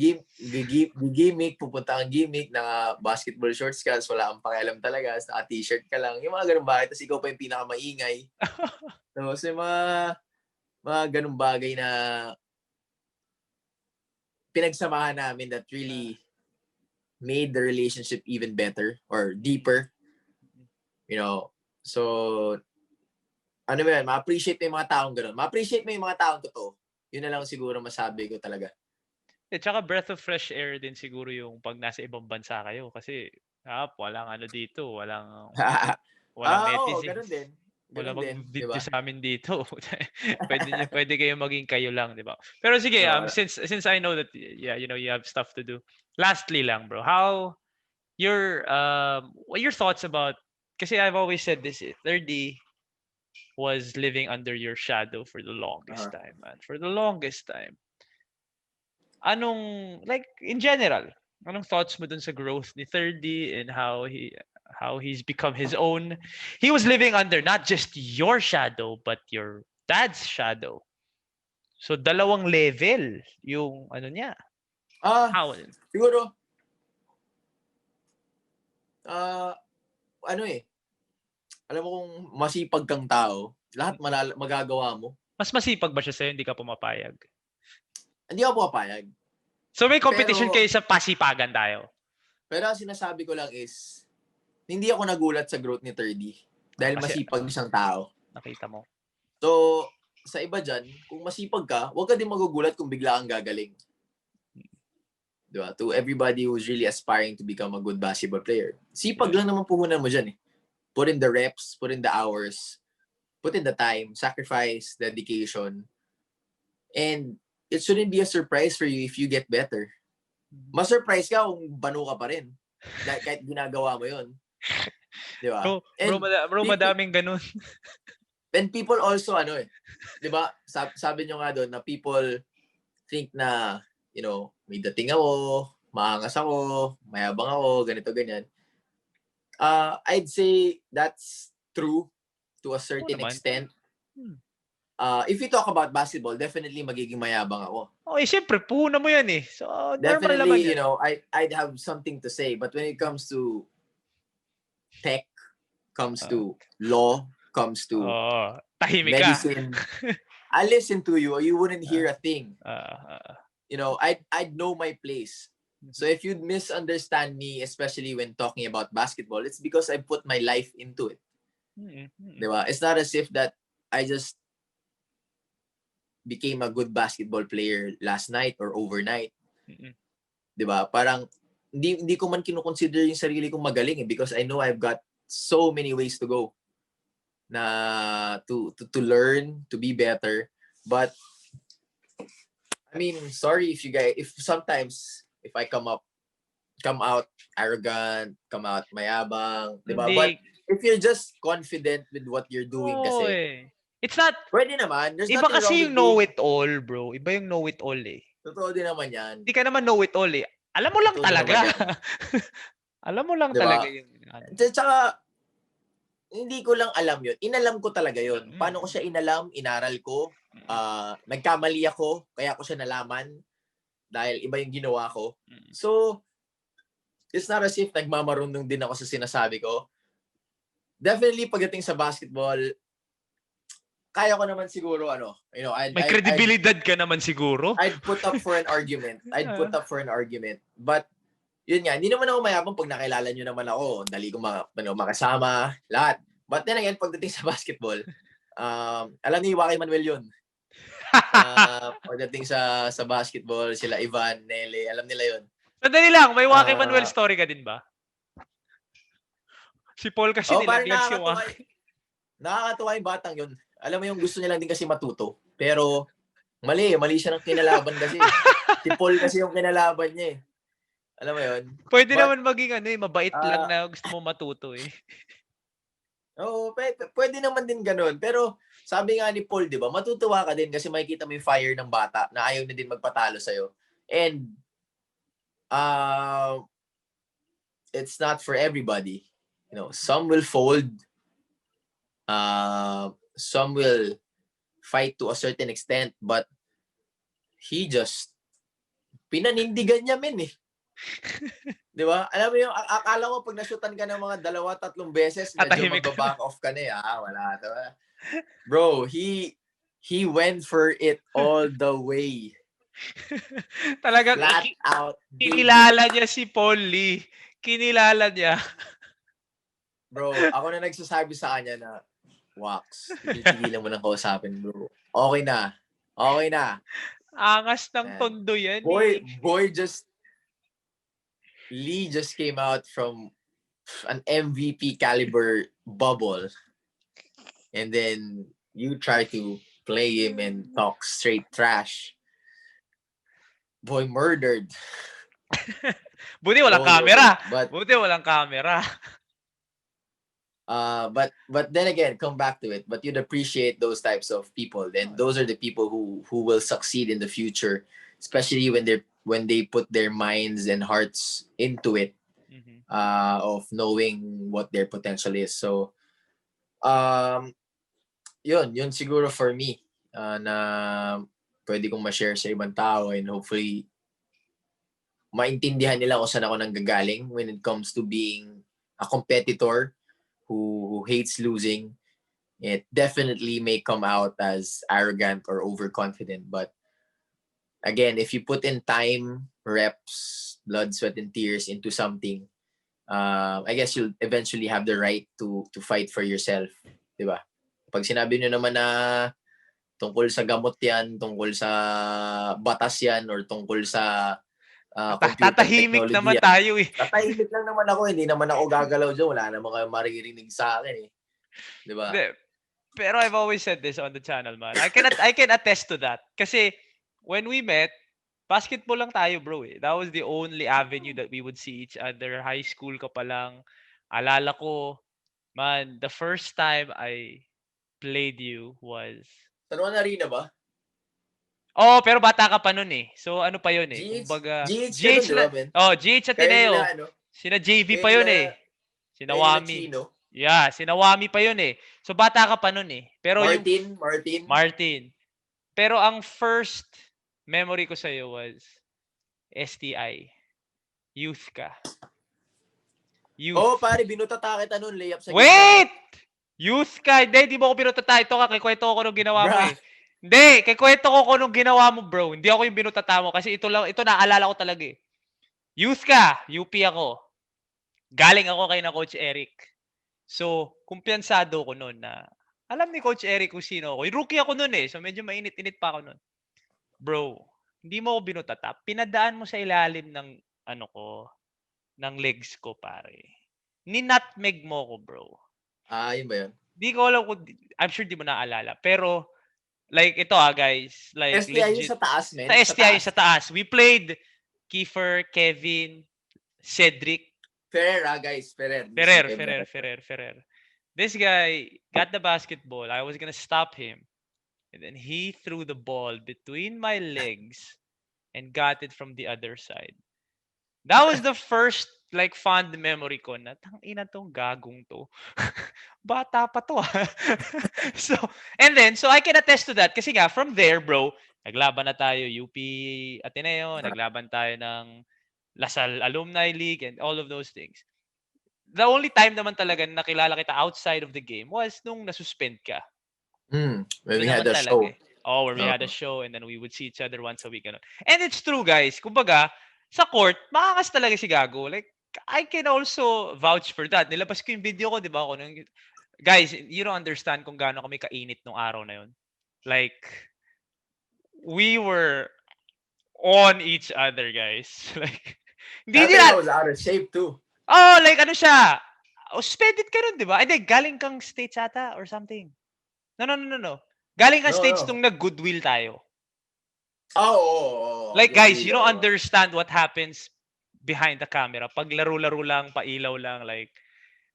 gimmick, pupunta kang gimmick, na basketball shorts ka, wala kang pakialam talaga, naka-t-shirt ka lang. Yung mga ganung bagay, tapos ikaw pa yung pinakamaingay. So yung mga ganung bagay na pinagsamahan namin that really made the relationship even better or deeper. So, ano ba yan, ma-appreciate mo yung mga taong gano'n. Ma-appreciate mo yung mga taong totoo. Yun na lang siguro masabi ko talaga. Tsaka breath of fresh air din siguro yung pag nasa ibang bansa kayo. Kasi, walang ano dito, walang netizens. Ganun din. Wala bang video diba? Sa amin dito. pwede kayo maging kayo lang, di ba? Pero sige, since I know that you have stuff to do. Lastly lang, bro. What your thoughts about, kasi I've always said this, 30 was living under your shadow for the longest time, man. For the longest time. Like in general, anong thoughts mo dun sa growth ni 30 and how he's become his own? He was living under not just your shadow but your dad's shadow. So dalawang level yung niya. Siguro alam mo kung masipag kang tao, lahat magagawa mo. Mas masipag ba siya sa'yo, hindi ka pumapayag? Hindi ako pumapayag. So may competition kayo sa pasipagan tayo? Pero ang sinasabi ko lang is, hindi ako nagulat sa growth ni 30 dahil masipag siyang tao. Nakita mo. So, sa iba dyan, kung masipag ka, huwag ka din magugulat kung bigla kang gagaling. Diba? To everybody who's really aspiring to become a good basketball player, sipag lang naman puhunan mo dyan eh. Put in the reps, put in the hours, put in the time, sacrifice, dedication, and it shouldn't be a surprise for you if you get better. Ma-surprise ka kung banu ka pa rin. Kahit ginagawa mo yun. Di ba? Bro, madaming ganun. And people also, di ba, sabi nyo nga doon na people think na, may dating ako, maangas ako, mayabang ako, ganito, ganyan. I'd say that's true to a certain extent. If you talk about basketball, definitely magiging mayabang ako. Siyempre, puhunan mo yan eh. So, definitely, I'd have something to say. But when it comes to tech, comes to law, comes to medicine, I listen to you or you wouldn't hear a thing. I'd know my place. So if you'd misunderstand me, especially when talking about basketball, it's because I put my life into it. Diba? It's not as if that I just became a good basketball player last night or overnight. Diba? Parang hindi ko man kino-consider yung sarili kong magaling because I know I've got so many ways to go na to learn, to be better. But I mean, sorry if sometimes if I come out arrogant, come out mayabang, diba? But if you're just confident with what you're doing kasi, it's not, pwede naman. There's iba nothing kasi wrong yung know-it-all, bro. Iba yung know-it-all eh. Totoo din naman yan. Hindi ka naman know-it-all eh. Alam mo lang talaga. Alam mo lang talaga yung... Tsaka, hindi ko lang alam yun. Inalam ko talaga yun. Paano ko siya inalam? Inaral ko. Nagkamali ako. Kaya ko siya nalaman. Dahil iba yung ginawa ko. So, it's not as if nagmamarunong din ako sa sinasabi ko. Definitely, pagdating sa basketball, kaya ko naman siguro, may credibilidad ka naman siguro. I'd put up for an argument. But, yun nga, hindi naman ako mayabang pag nakilala nyo naman ako. Dali ko makasama, lahat. But then again, pagdating sa basketball, alam ni Joaquin Manuel yun. Pagdating sa basketball, sila Ivan, Nele, alam nila yun. Sandali lang, may Joaquin Manuel story ka din ba? Si Paul kasi nilaglag si Joaquin. Nakakatuwa yung batang yun. Alam mo yung gusto niya lang din kasi matuto. Pero mali siya ng kinalaban kasi. Si Paul kasi yung kinalaban niya eh. Alam mo yun? Pwede naman maging mabait lang na gusto mo matuto eh. Oo, pwede naman din ganun. Pero sabi nga ni Paul, di ba, matutuwa ka din kasi makikita mo yung fire ng bata na ayaw na din magpatalo sa'yo. And it's not for everybody. Some will fold. Some will fight to a certain extent, but he just pinanindigan niya eh. Di ba? Alam mo yung akala mo pag nasutan ka ng mga 2-3 beses, medyo magbaback off ka na eh. Wala. Diba? Bro, he went for it all the way. Talagang flat out. Kinilala niya si Paul Lee. Kinilala niya. Bro, ako na nagsasabi sa kanya na, Wax, tigilan mo nang kausapin, bro. Okay na. Angas ng tondo yan. Lee just came out from an MVP caliber bubble. And then you try to play him and talk straight trash. Boy, murdered. Buti walang camera. Buti walang camera. But then again, come back to it. But you'd appreciate those types of people. And those are the people who will succeed in the future, especially when they put their minds and hearts into it, of knowing what their potential is. So, yun siguro for me na pwede kong ma-share sa ibang tao, and hopefully maintindihan nila kung saan ako nanggagaling when it comes to being a competitor who hates losing. It definitely may come out as arrogant or overconfident, but again, if you put in time, reps, blood, sweat, and tears into something, I guess you'll eventually have the right to fight for yourself, di ba? Pag sinabi nyo naman na tungkol sa gamot yan, tungkol sa batas yan, or tungkol sa tatahimik naman tayo eh. Tatahimik lang naman ako, hindi naman ako gagalaw dyan. Wala naman kayo maririnig sa akin eh. Di ba? Pero I've always said this on the channel, man. I can attest to that. Kasi when we met, basketball lang tayo, bro eh. That was the only avenue that we would see each other. High school ka pa lang. Alala ko, man, the first time I played you was... San Juan Arena ba? Oh, pero bata ka pa nun eh. So ano pa yun eh? Kumbaga, GH na. GH Ateneo. Sina JV pa yun eh. Sina Wami. Yeah, sina Wami pa yun eh. So bata ka pa nun eh. Pero Martin. Pero ang first memory ko sa iyo was STI. Youth ka. Oh, pare, binutata kita nun, layup sa Wait! Youth ka. Hindi mo ako binutata. Ito ka, kikwento ko nung ginawa mo eh. Hindi, kikwento ko kung nung ginawa mo, bro. Hindi ako yung binutata mo kasi ito naalala ko talaga eh. Youth ka, UP ako. Galing ako kay na Coach Eric. So, kumpiyansado ko noon na alam ni Coach Eric kung sino ako. Rookie ako noon eh. So, medyo mainit-init pa ako noon. Bro, hindi mo ako binutata. Pinadaan mo sa ilalim ng ng legs ko, pare. Ninutmeg mo ko, bro. Yun ba yun? Di ko alam kung, I'm sure di mo naaalala. Pero, like, ito guys. Like, STI legit, sa taas, man. Sa STI sa taas. We played Kiefer, Kevin, Cedric. Ferrer. This guy got the basketball. I was gonna stop him. And then he threw the ball between my legs and got it from the other side. That was the first fond memory ko na tangina tong gagong to. Bata pa to. So I can attest to that kasi nga from there, bro, naglaban na tayo UP Ateneo, naglaban tayo ng Lasal Alumni League and all of those things. The only time naman talaga na nakilala kita outside of the game was nung nasuspend ka. When Doon we had naman a show. talaga eh. Oh, where we had a show and then we would see each other once a week. Ganun. And it's true, guys. Kumbaga, sa court, makakas talaga si Gago. Like, I can also vouch for that. Nilabas ko yung video ko, di ba? Guys, you don't understand kung gaano kami kainit nung araw na yun. Like, we were on each other, guys. Like, hindi I think nila... I was out of shape too. Oh, like ano siya? Suspended ka nun, di ba? Ay, di, galing kang States ata or something. No. Galing kang States nung nag-goodwill tayo. Oh. Like, guys, you don't understand what happens behind the camera. Pag laro-laro lang, pailaw lang, like,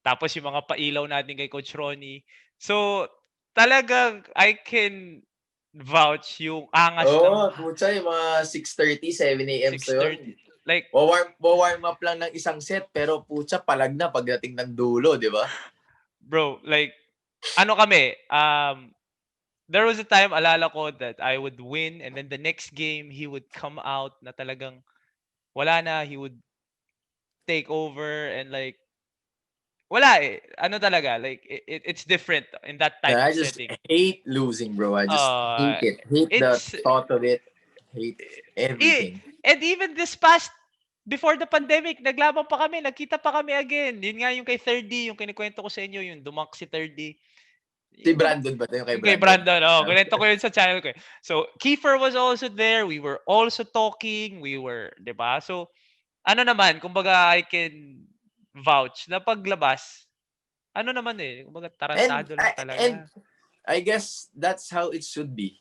tapos yung mga pailaw natin kay Coach Ronnie. So, talagang I can vouch yung angas ng... Pucha, yung mga 6:30, 7 a.m. so yun. Like, warm up lang ng isang set, pero pucha, palag na pagdating ng dulo, di ba? Bro, like, ano kami, there was a time, alala ko, that I would win and then the next game, he would come out na talagang wala na, he would take over and like, wala eh. Ano talaga, like, it's different in that type of setting. I just hate losing, bro. I just hate it. Hate the thought of it. Hate everything. And even this past, before the pandemic, naglaban pa kami, nagkita pa kami again. Yun nga yung kay 3D, yung kinikwento ko sa inyo, yung dumunk si 3D. Si Brandon ba? Yung kay Brandon, ganito ko yun sa channel ko. So, Kiefer was also there. We were also talking. We were, di ba? So, ano naman, kumbaga, I can vouch na paglabas, ano naman eh, kumbaga, tarantado lang talaga. And I guess that's how it should be.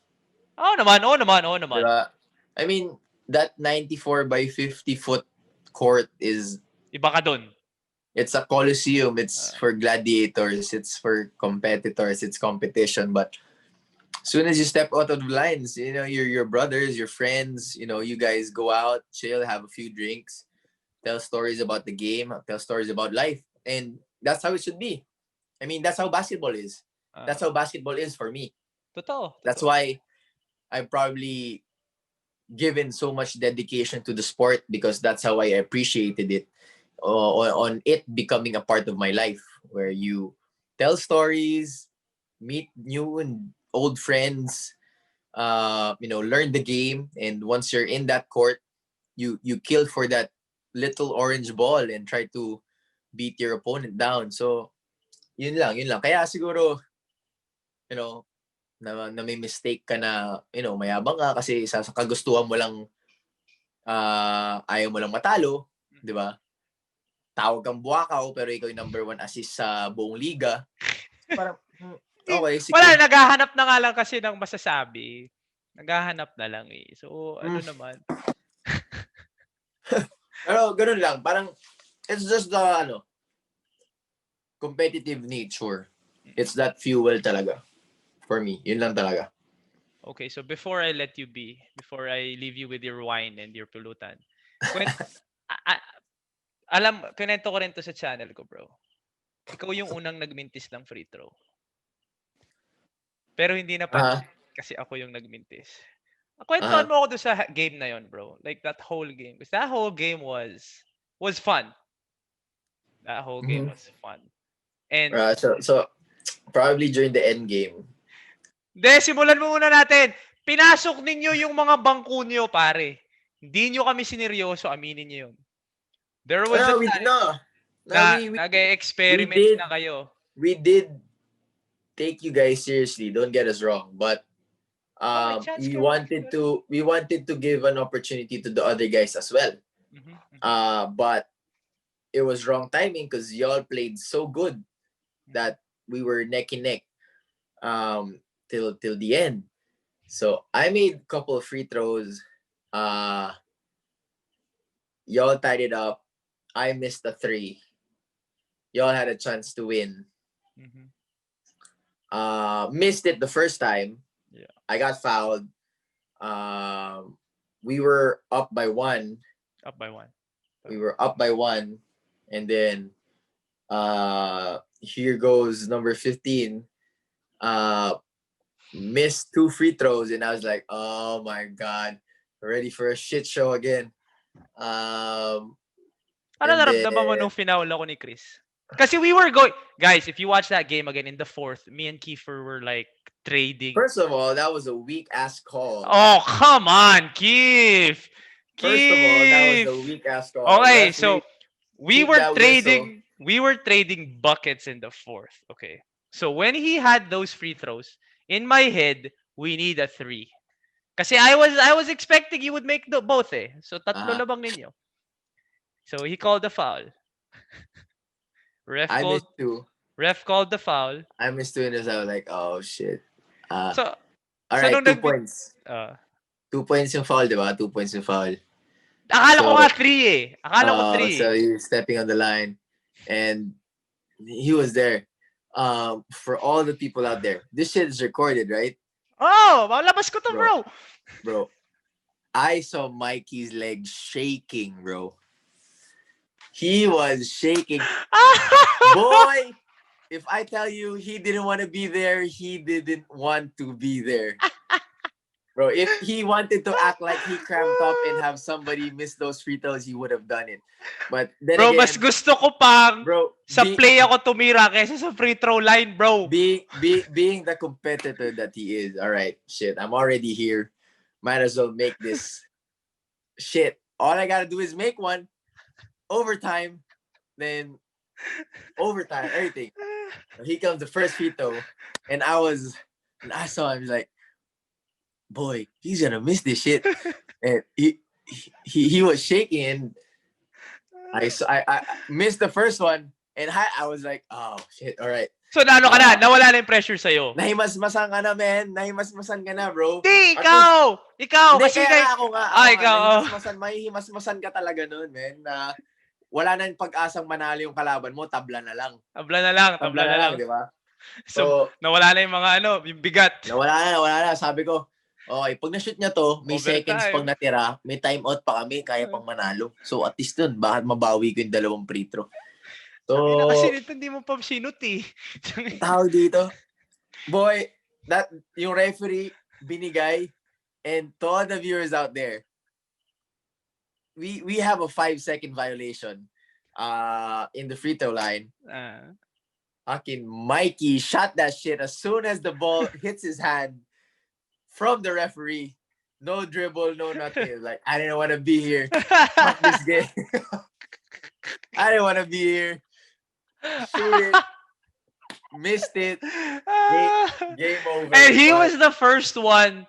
Oo naman. Diba? I mean, that 94 by 50 foot court is... Iba ka dun. It's a coliseum. It's for gladiators. It's for competitors. It's competition. But as soon as you step out of the lines, you know, your brothers, your friends, you know, you guys go out, chill, have a few drinks, tell stories about the game, tell stories about life. And that's how it should be. I mean, that's how basketball is. That's how basketball is for me. Totoo. That's why I've probably given so much dedication to the sport, because that's how I appreciated it. On it becoming a part of my life, where you tell stories, meet new and old friends, you know, learn the game, and once you're in that court, you kill for that little orange ball and try to beat your opponent down. So yun lang. Kaya siguro, you know, na may mistake ka na, you know, mayabang ka kasi sa kagustuhan mo lang, ayaw mo lang matalo, di ba? Tawag kang buwakaw pero ikaw yung number 1 assist sa buong liga. Parang, okay, sige. Wala, naghahanap na nga lang kasi ng masasabi. Naghahanap na lang eh. So, ano naman. Pero, ganun lang. Parang, it's just the, competitive nature. It's that fuel talaga. For me, yun lang talaga. Okay, so before I let you be, before I leave you with your wine and your pulutan, kinento ko rin to sa channel ko, bro. Ikaw yung unang nagmintis ng free throw. Pero hindi na kasi ako yung nagmintis. Kwentuhan mo ako doon sa game na yon, bro. Like that whole game. Because that whole game was fun. That whole game was fun. And so probably during the end game. Simulan mo muna natin. Pinasok ninyo yung mga bangko niyo, pare. Hindi nyo kami sineryoso, aminin niyo yun. There was a time nag-experiment na kayo. We did take you guys seriously. Don't get us wrong, but we wanted to give an opportunity to the other guys as well. But it was wrong timing because y'all played so good that we were neck and neck till the end. So I made a couple of free throws. Y'all tied it up. I missed the 3. Y'all had a chance to win. Missed it the first time. Yeah. I got fouled. We were up by 1. We were up by 1. And then here goes number 15. Missed 2 free throws. And I was like, oh my God. Ready for a shit show again. Ano naramdaman mo nung finaul ako ni Chris? Kasi we were going... Guys, if you watch that game again in the 4th, me and Kiefer were like trading. First of all, that was a weak ass call. Oh, come on, Keef. First of all, that was a weak ass call. Okay, Referee, so we keep were that whistle. trading buckets in the fourth. Okay. So when he had those free throws, in my head, we need a 3. Kasi I was expecting you would make both eh. So tatlo labang ninyo. So he called the foul. I missed 2. Ref called the foul. I missed 2 and I was like, oh shit. So all right, 2 points. 2 points yung foul, diba? 2 points yung foul. Akala ko nga 3 eh. Akala ko 3. So he was stepping on the line and he was there. For all the people out there, this shit is recorded, right? Oh, malabas ko to, bro. Bro, I saw Mikey's leg shaking, bro. He was shaking. Boy, if I tell you he didn't want to be there, he didn't want to be there. Bro, if he wanted to act like he cramped up and have somebody miss those free throws, he would have done it. But then bro, again, mas gusto ko pang sa play ako tumira kaysa sa free throw line, bro. Being the competitor that he is, all right, shit, I'm already here. Might as well make this shit. All I gotta do is make one. Overtime, then overtime, everything. He comes the first free throw, and I saw him like, boy, he's gonna miss this shit. And he was shaking, and I missed the first one, and I was like, oh shit, all right. So naano ka na? Nawala na yung pressure sa'yo? Nahimasmasan ka na, man. Nahimasmasan ka na, bro. Di, ikaw! Ikaw! Hindi, kasi kaya ako nga. ikaw. Mahihimasmasan ka talaga nun, man. Na wala na yung pag-asang manalo yung kalaban mo, tabla na lang. Tabla na lang, di ba? So, nawala na yung mga yung bigat. Nawala na. Sabi ko, okay, pag na-shoot niya to, may seconds pag natira, may timeout pa kami, kaya pang manalo. So, at least dun, bakit mabawi ko yung 2 free throw? So, kasi nito hindi mo pa sinut eh. Tao dito. Boy, yung referee binigay, and to all the viewers out there, we have a 5-second violation in the free throw line. Fucking Mikey shot that shit as soon as the ball hits his hand from the referee. No dribble, no nothing. Like, I didn't want to be here. Fuck this game. I didn't want to be here. Shoot it. Missed it. Game over. And he was the first one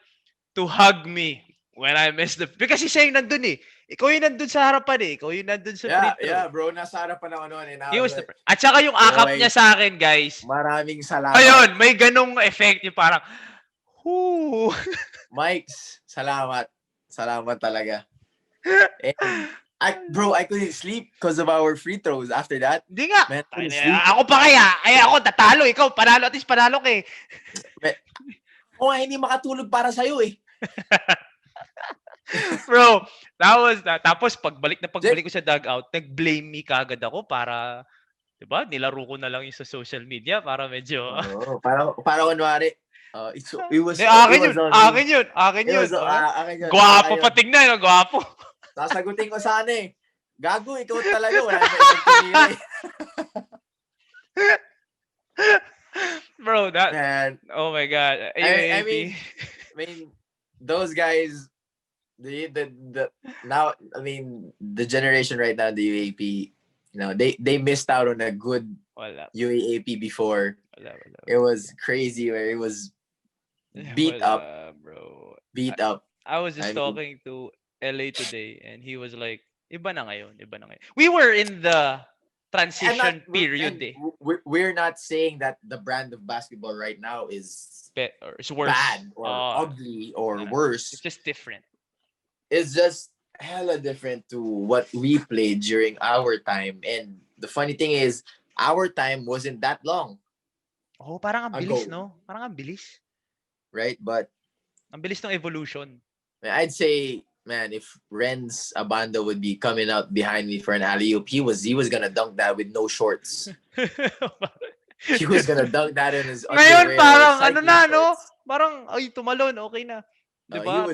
to hug me when I missed because he's saying nandun eh. Ikaw yung nandun sa harapan eh. Ikaw yung nandun sa free throw. Yeah, bro. Nasa harapan ako noon. He was the first. At saka yung akap niya sa akin, guys. Maraming salamat. Ayun, may ganong effect yung parang, whoo. Mikes, salamat. Salamat talaga. And bro, I couldn't sleep because of our free throws after that. Hindi nga. Man, ako pa kaya. Ay, ako tatalo. Ikaw, panalo. At least panalo ka eh. Hindi makatulog para sa'yo eh. Bro, that was that. Tapos pagbalik ko sa dugout, nag-blame me kagad ako para, diba, nilaro ko na lang yung sa social media para medyo... para kunwari, it was... Akin yun. Gwapo pa tingnan, gwapo. Sasagutin ko sana eh. Gago, ikaw talaga. Wala na ibang tumira eh. Bro, that... Man, oh my God. I mean, those guys, the generation right now, the UAP, they missed out on a good UAP before. It was crazy where it was beat up, bro. Beat up. I was just talking to LA today, and he was like, iba na ngayon. We were in the transition period. We're not saying that the brand of basketball right now is worse. Bad or ugly or worse. It's just different. It's just hella different to what we played during our time. And the funny thing is, our time wasn't that long. Oh, parang ang bilis, no? Parang ang bilis. Right? But ang bilis ng evolution. I'd say, man, if Renz Abando would be coming out behind me for an alley-oop, he was gonna dunk that with no shorts. He was gonna dunk that in his underwear. Ngayon parang ano na, no? Parang ay tumalon, okay na. Diba?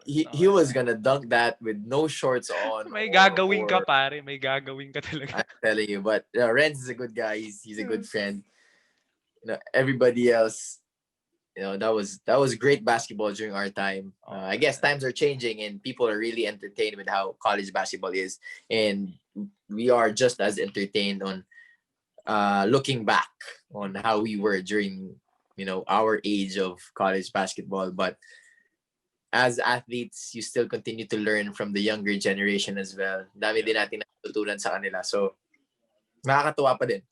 He was gonna dunk that with no shorts on. May gagawin ka, pare. May gagawin ka talaga. I'm telling you, but Renz is a good guy. He's a good friend. Everybody else, that was great basketball during our time. I guess times are changing and people are really entertained with how college basketball is, and we are just as entertained on looking back on how we were during our age of college basketball. But as athletes, you still continue to learn from the younger generation as well. Dami din natin natutunan sa kanila. So, nakakatuwa pa din.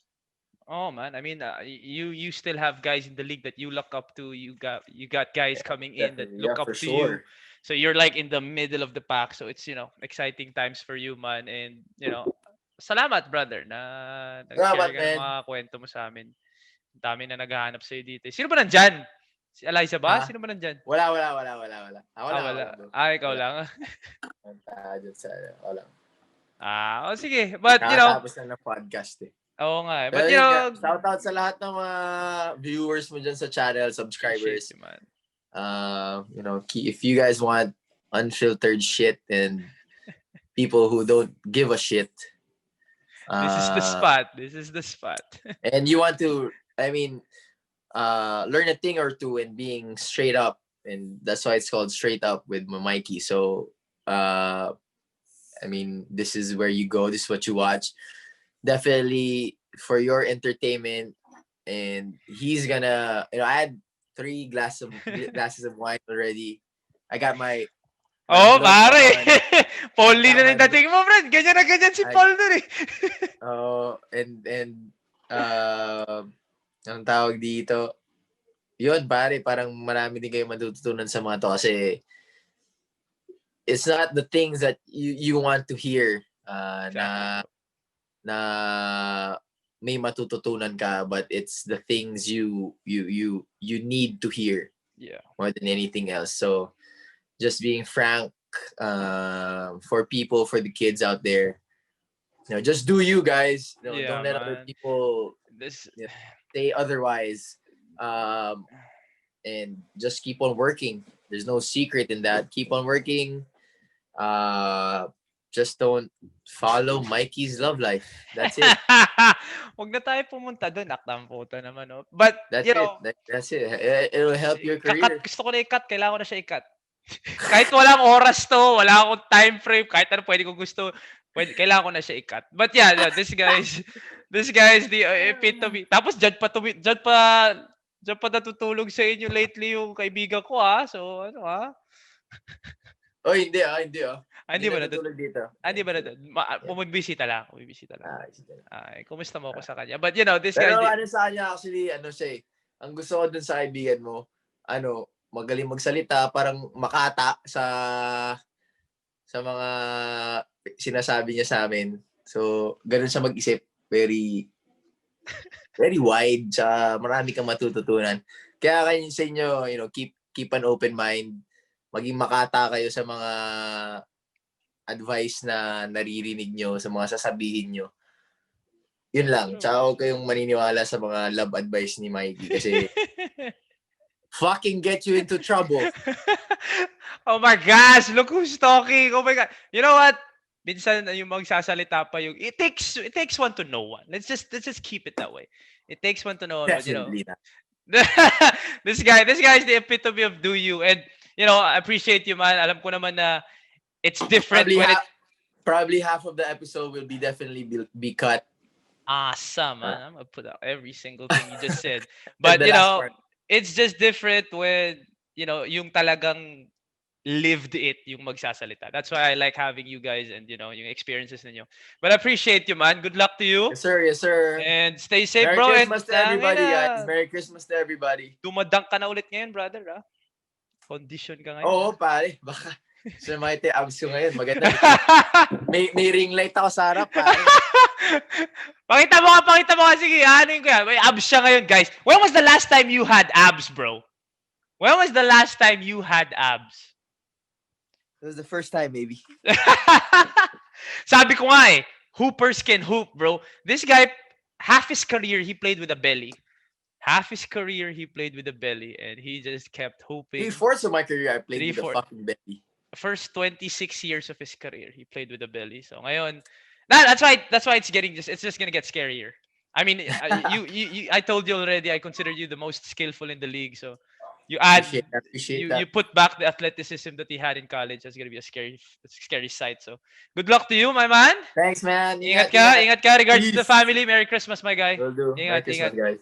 Oh man, I mean, you still have guys in the league that you look up to. You got guys coming in that look up to you. So you're like in the middle of the pack. So it's exciting times for you, man. And salamat brother na nag-share ka ng mga kwento mo sa amin. Dami na naghahanap sa'yo dito. Sino ba nandyan? Si Eliza ba? Sino ba nandyan? Wala. Wala. Ikaw lang. Wala. Sige. But tapos na ng podcast eh. Oo nga. But shout out sa lahat ng mga viewers mo dyan sa channel, subscribers. You, man. If you guys want unfiltered shit and people who don't give a shit, this is the spot. And you want to, learn a thing or two and being straight up, and that's why it's called Straight Up with Mikey. So, this is where you go. This is what you watch. Definitely for your entertainment, and he's gonna. I had 3 glasses of wine already. I got my. Pare. Paul Lee na rin dating mo, Brad. Ganyan na ganyan si Paul na rin. Ang tawag dito, yun pare, parang marami din kayo matututunan sa mga to kasi it's not the things that you want to hear na may matututunan ka, but it's the things you need to hear more than anything else. So just being frank, for the kids out there, just do you guys. Don't let other people say otherwise, and just keep on working. There's no secret in that. Keep on working. Just don't follow Mikey's love life. That's it. Huwag na tayo pumunta doon. Nakdang puto naman, no? But, that's it. It'll help your career. Gusto ko na i-cut. Kailangan ko na siya i-cut. Kahit walang oras to, wala akong time frame, kahit ano pwede ko gusto, kailangan ko na siya i-cut. But yeah, this guy is the epitome. Tapos dyan pa natutulog sa inyo lately yung kaibigan ko, So, hindi. Hindi ba natutulog dito? Hindi ba natutulog? Bumibisita lang. Kumusta mo ako sa kanya? But this guy... Pero sa kanya actually, siya ang gusto ko dun sa kaibigan mo, magaling magsalita, parang makata sa mga sinasabi niya sa amin. So, ganun siya mag-isip. Very, very wide. Tsaka marami kang matututunan. Kaya kayo sa inyo, keep an open mind. Maging makata kayo sa mga advice na naririnig nyo, sa mga sasabihin nyo. Yun lang. Tsaka huwag kayong maniniwala sa mga love advice ni Mikey kasi fucking get you into trouble. Oh my gosh, look who's talking. Oh my God. You know what? Minsan yung magsasalita pa yung it takes one to know one. Let's just keep it that way. It takes one to know one. Definitely not. This guy is the epitome of do you, and I appreciate you, man. Alam ko naman na it's different probably half of the episode will be definitely be cut. Awesome, man. I'm gonna put out every single thing you just said. But it's just different when yung talagang lived it yung magsasalita. That's why I like having you guys and yung experiences ninyo. But I appreciate you, man. Good luck to you. Yes, sir. And stay safe, Merry bro. Merry Christmas to everybody, guys. Merry Christmas to everybody. Dumadang ka na ulit ngayon, brother, Condition ka ngayon. Oo, pare. Baka sa mga abs ko ngayon. Maganda. may ring light ako sa harap, pare. Pakita mo ka. Sige, anin ko yan. May abs siya ngayon, guys. When was the last time you had abs, bro? When was the last time you had abs? It was the first time, maybe. Sabi ko nga hoopers can hoop, bro. This guy, half his career, he played with a belly. Half his career, he played with a belly, and he just kept hooping. 3/4 of my career, I played with a fucking belly. First 26 years of his career, he played with a belly. So ngayon, that's why it's just gonna get scarier. I mean, I told you already, I consider you the most skillful in the league. So You add, appreciate that. you put back the athleticism that he had in college. That's gonna be a scary sight. So, good luck to you, my man. Thanks, man. Ingat ka. Regards to the Peace. family. Merry Christmas, my guy. Will do. Merry Christmas, Ingat. guys.